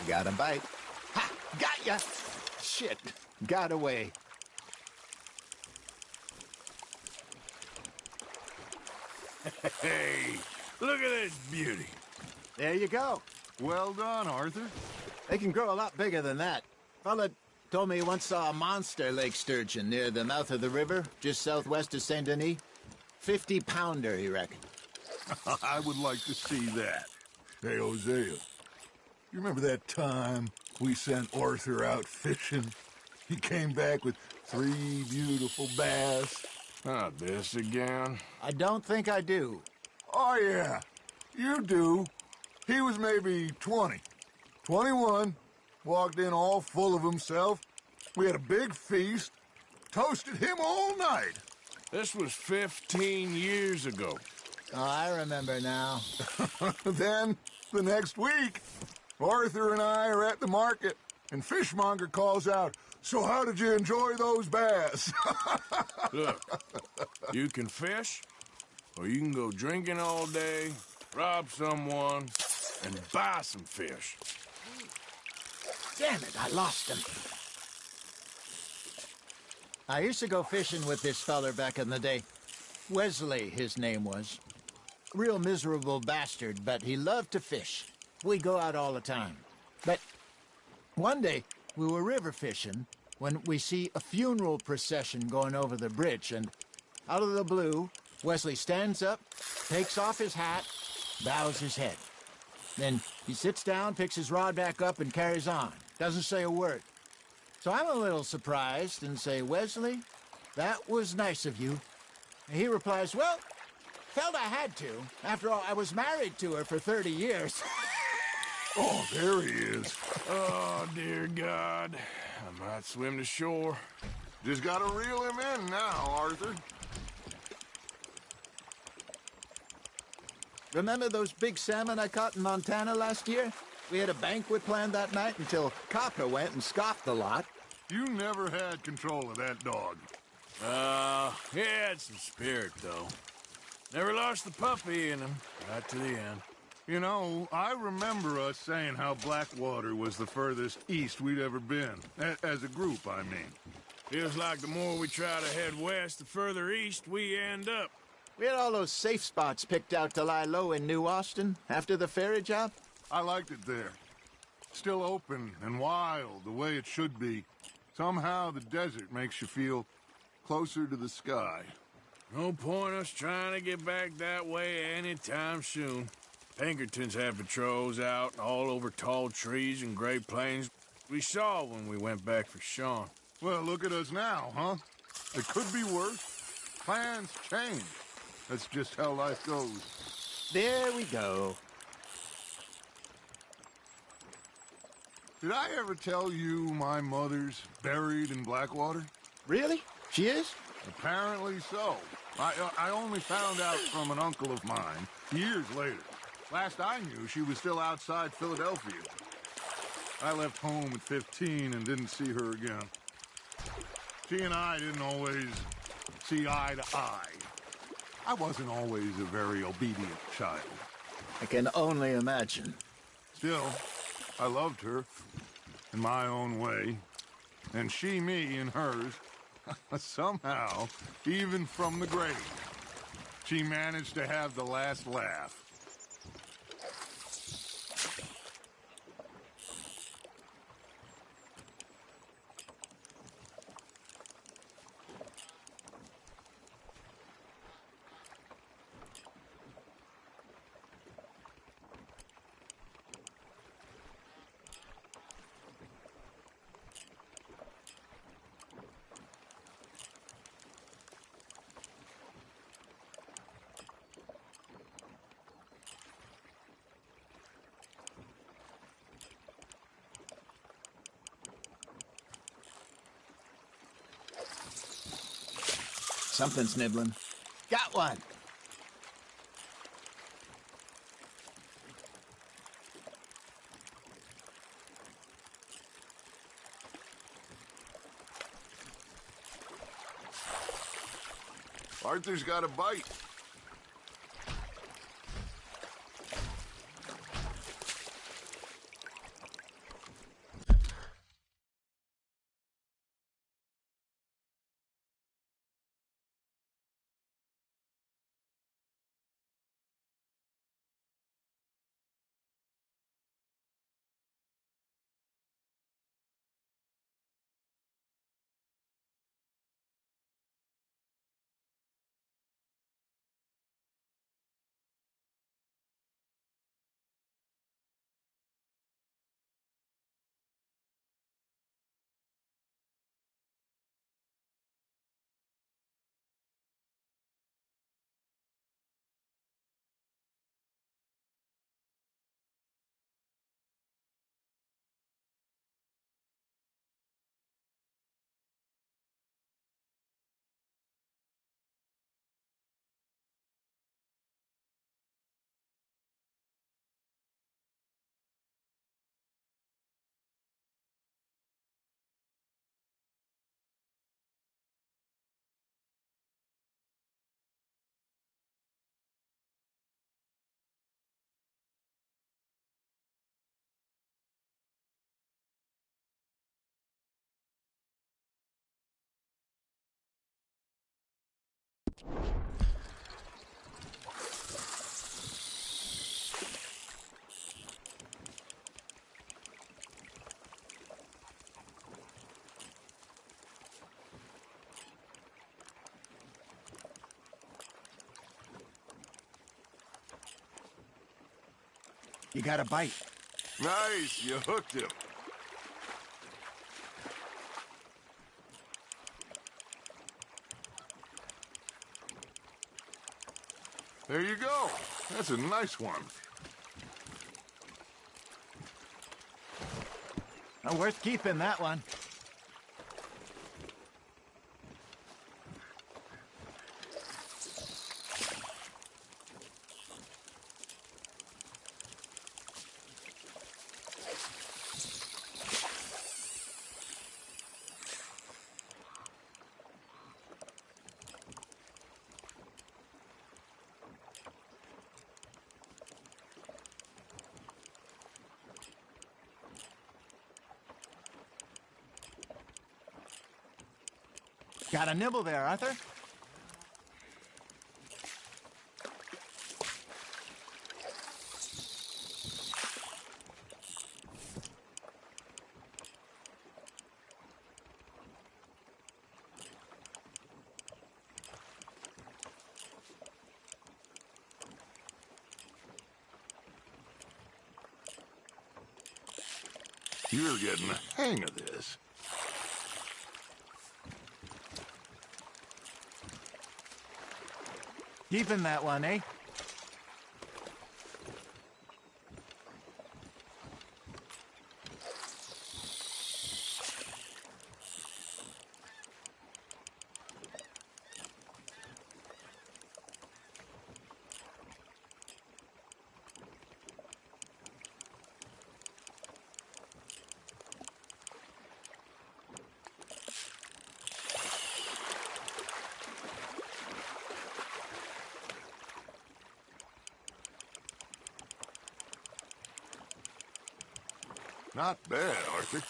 Got a bite. Ha! Got ya! Shit. Got away. Hey, look at this beauty. There you go. Well done, Arthur. They can grow a lot bigger than that. Fella told me he once saw a monster lake sturgeon near the mouth of the river, just southwest of Saint Denis. 50-pounder, he reckoned. I would like to see that. Hey, Hosea, you remember that time we sent Arthur out fishing? He came back with 3 beautiful bass. Not this again. I don't think I do. Oh, yeah, you do. He was maybe 20, 21, walked in all full of himself. We had a big feast, toasted him all night. This was 15 years ago. Oh, I remember now. Then, the next week, Arthur and I are at the market, and Fishmonger calls out, "So how did you enjoy those bass?" Look, you can fish, or you can go drinking all day, rob someone, and buy some fish. Damn it, I lost him. I used to go fishing with this feller back in the day. Wesley, his name was. Real miserable bastard, but he loved to fish. We go out all the time. But one day, we were river fishing when we see a funeral procession going over the bridge, and out of the blue, Wesley stands up, takes off his hat, bows his head. Then he sits down, picks his rod back up, and carries on. Doesn't say a word. So I'm a little surprised and say, "Wesley, that was nice of you." And he replies, "Well, felt I had to. After all, I was married to her for 30 years. Oh, there he is. Oh, dear God. I might swim to shore. Just gotta reel him in now, Arthur. Remember those big salmon I caught in Montana last year? We had a banquet planned that night until Copper went and scoffed a lot. You never had control of that dog. He had some spirit, though. Never lost the puppy in him, right to the end. You know, I remember us saying how Blackwater was the furthest east we'd ever been. As a group, I mean. Feels like the more we try to head west, the further east we end up. We had all those safe spots picked out to lie low in New Austin after the ferry job. I liked it there. Still open and wild, the way it should be. Somehow the desert makes you feel closer to the sky. No point us trying to get back that way anytime soon. Pinkertons had patrols out all over tall trees and Great Plains. We saw when we went back for Sean. Well, look at us now, huh? It could be worse. Plans change. That's just how life goes. There we go. Did I ever tell you my mother's buried in Blackwater? Really? She is? Apparently so. I only found out from an uncle of mine years later. Last I knew, she was still outside Philadelphia. I left home at 15 and didn't see her again. She and I didn't always see eye to eye. I wasn't always a very obedient child. I can only imagine. Still, I loved her in my own way, and she me in hers. Somehow, even from the grave, she managed to have the last laugh. Something's nibbling. Got one. Arthur's got a bite. You got a bite. Nice, you hooked him. There you go. That's a nice one. Worth keeping, that one. Got a nibble there, Arthur? You're getting the hang of this. Keeping that one, eh? Not bad, Arthur.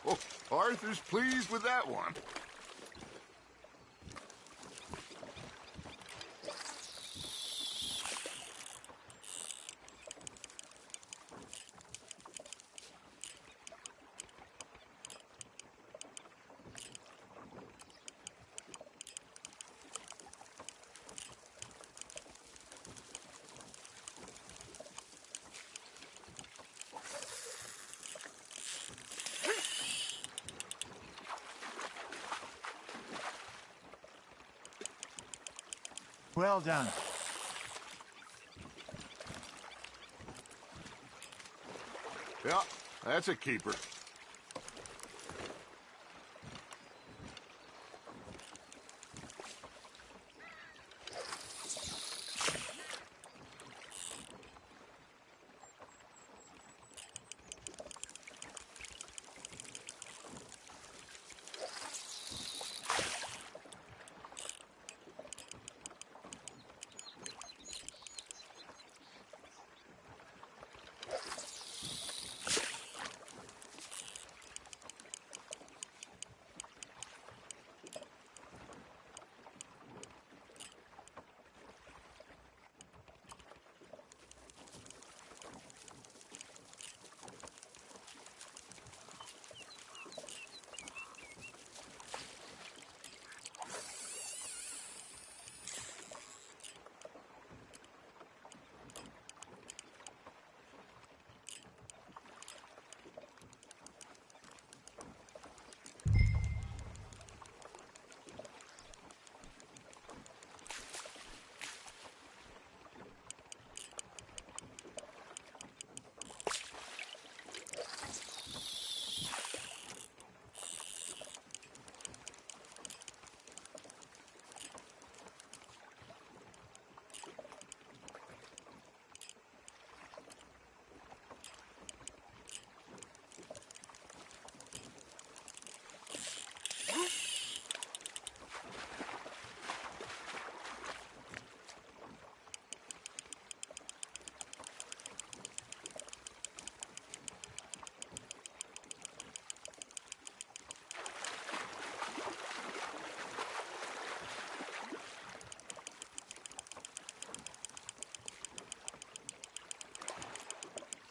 Oh, Arthur's pleased with that one. Well done. Yeah, that's a keeper.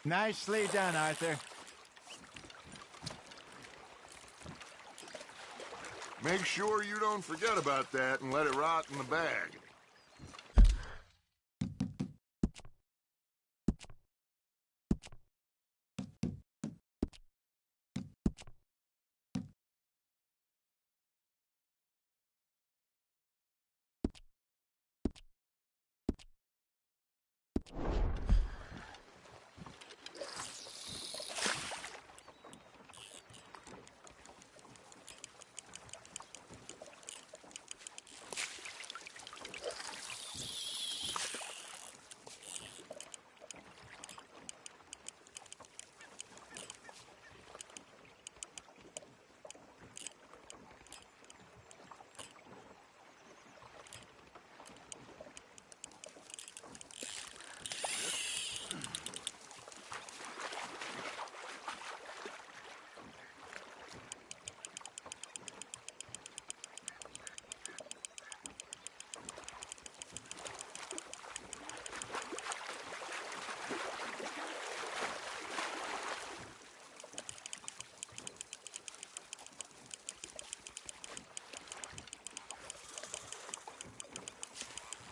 Nicely done, Arthur. Make sure you don't forget about that and let it rot in the bag.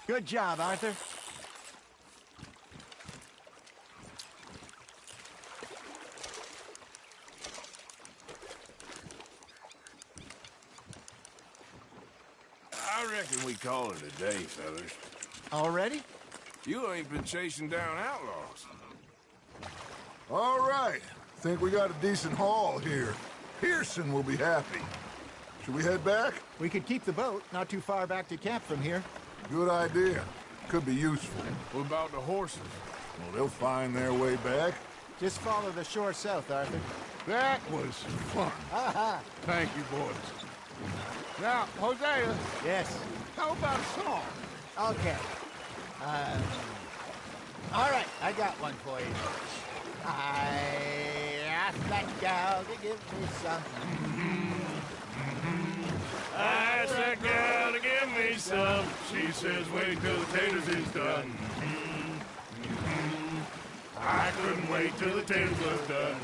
Good job, Arthur. I reckon we call it a day, fellas. Already? You ain't been chasing down outlaws. All right. Think we got a decent haul here. Pearson will be happy. Should we head back? We could keep the boat, not too far back to camp from here. Good idea. Could be useful. What about the horses? Well, they'll find their way back. Just follow the shore south, Arthur. That was fun. Thank you, boys. Now, Hosea. Yes? How about a song? Okay. All right, I got one for you. I asked that gal to give me some. I asked that gal to give me some. She says, wait till the taters is done. I couldn't wait till the taters was done.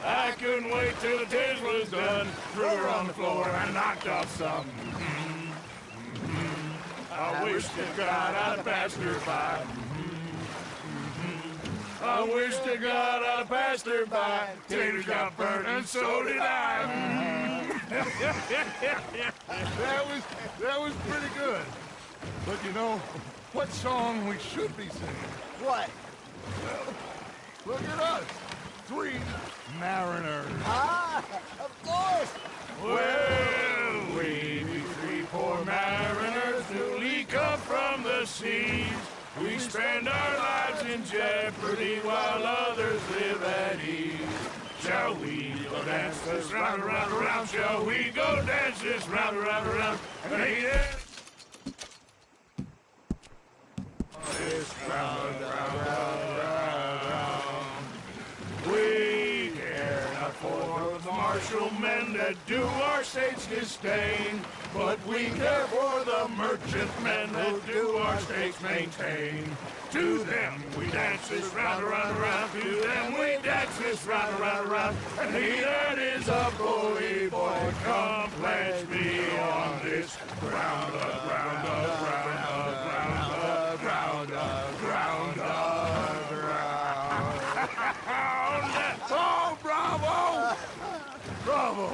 I couldn't wait till the taters was done. Threw her on the floor and knocked off some. I wish to God I'd passed her by. I wish to God I'd passed her by. Taters got burnt and so did I. That was pretty good. But you know, what song we should be singing? What? Look at us. 3 mariners. Ah, of course. Well, we be 3 poor mariners newly come from the seas. We spend our lives in jeopardy while others live at ease. Shall we go dance this round, around, around? Shall we go dance this round, around, around? Hey, yeah. This round, round, round, round. We care not for the martial men that do our state's disdain, but we care for the merchant men that do our states maintain. To them we dance this round, around, around. To them we dance this round, around, around. And he that is a bully boy, come pledge me on this ground, ground, ground, ground, ground, ground, ground. Oh, bravo! Bravo!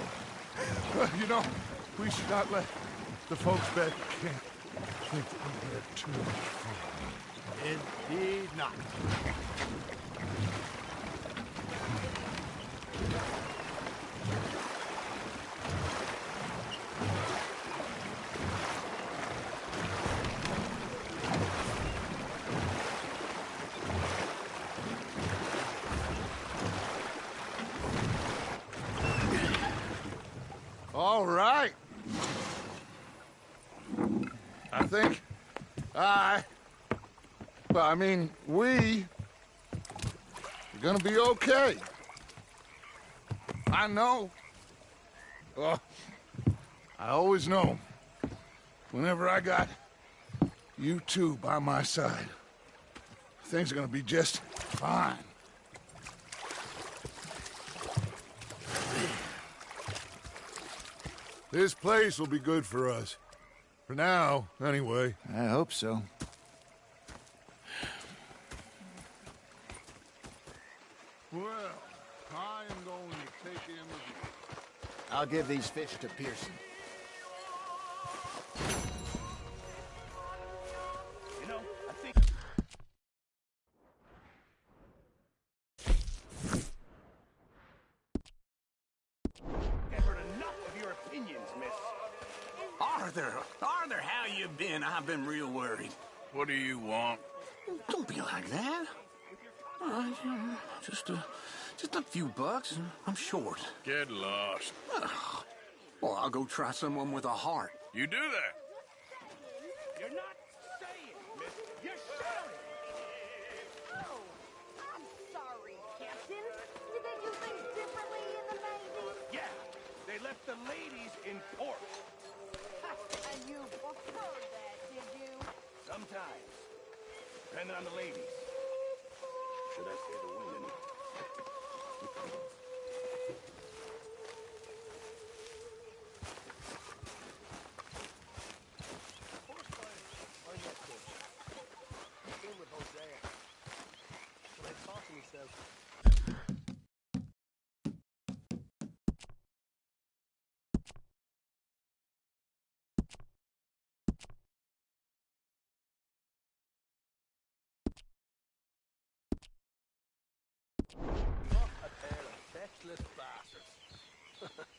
You know, we should not let the folks back at camp think that we had too much fun. Indeed not. All right. I think we're gonna be okay. I know. Well, I always know. Whenever I got you two by my side, Things are gonna be just fine. This place will be good for us. For now, anyway. I hope so. Well, I am going to take him with me. I'll give these fish to Pearson. You know, I think... I've heard enough of your opinions, miss. Arthur, how you been? I've been real worried. What do you want? Don't be like that. All right, just a few bucks. I'm short. Get lost. Well, I'll go try someone with a heart. You do that. You're not saying, miss. You're shouting. Oh, I'm sorry, Captain. Did they do things differently in the Navy? Yeah, they left the ladies in port. And you preferred that, did you? Sometimes. Depending on the ladies. Should I say the women? A pair of sexless bastards.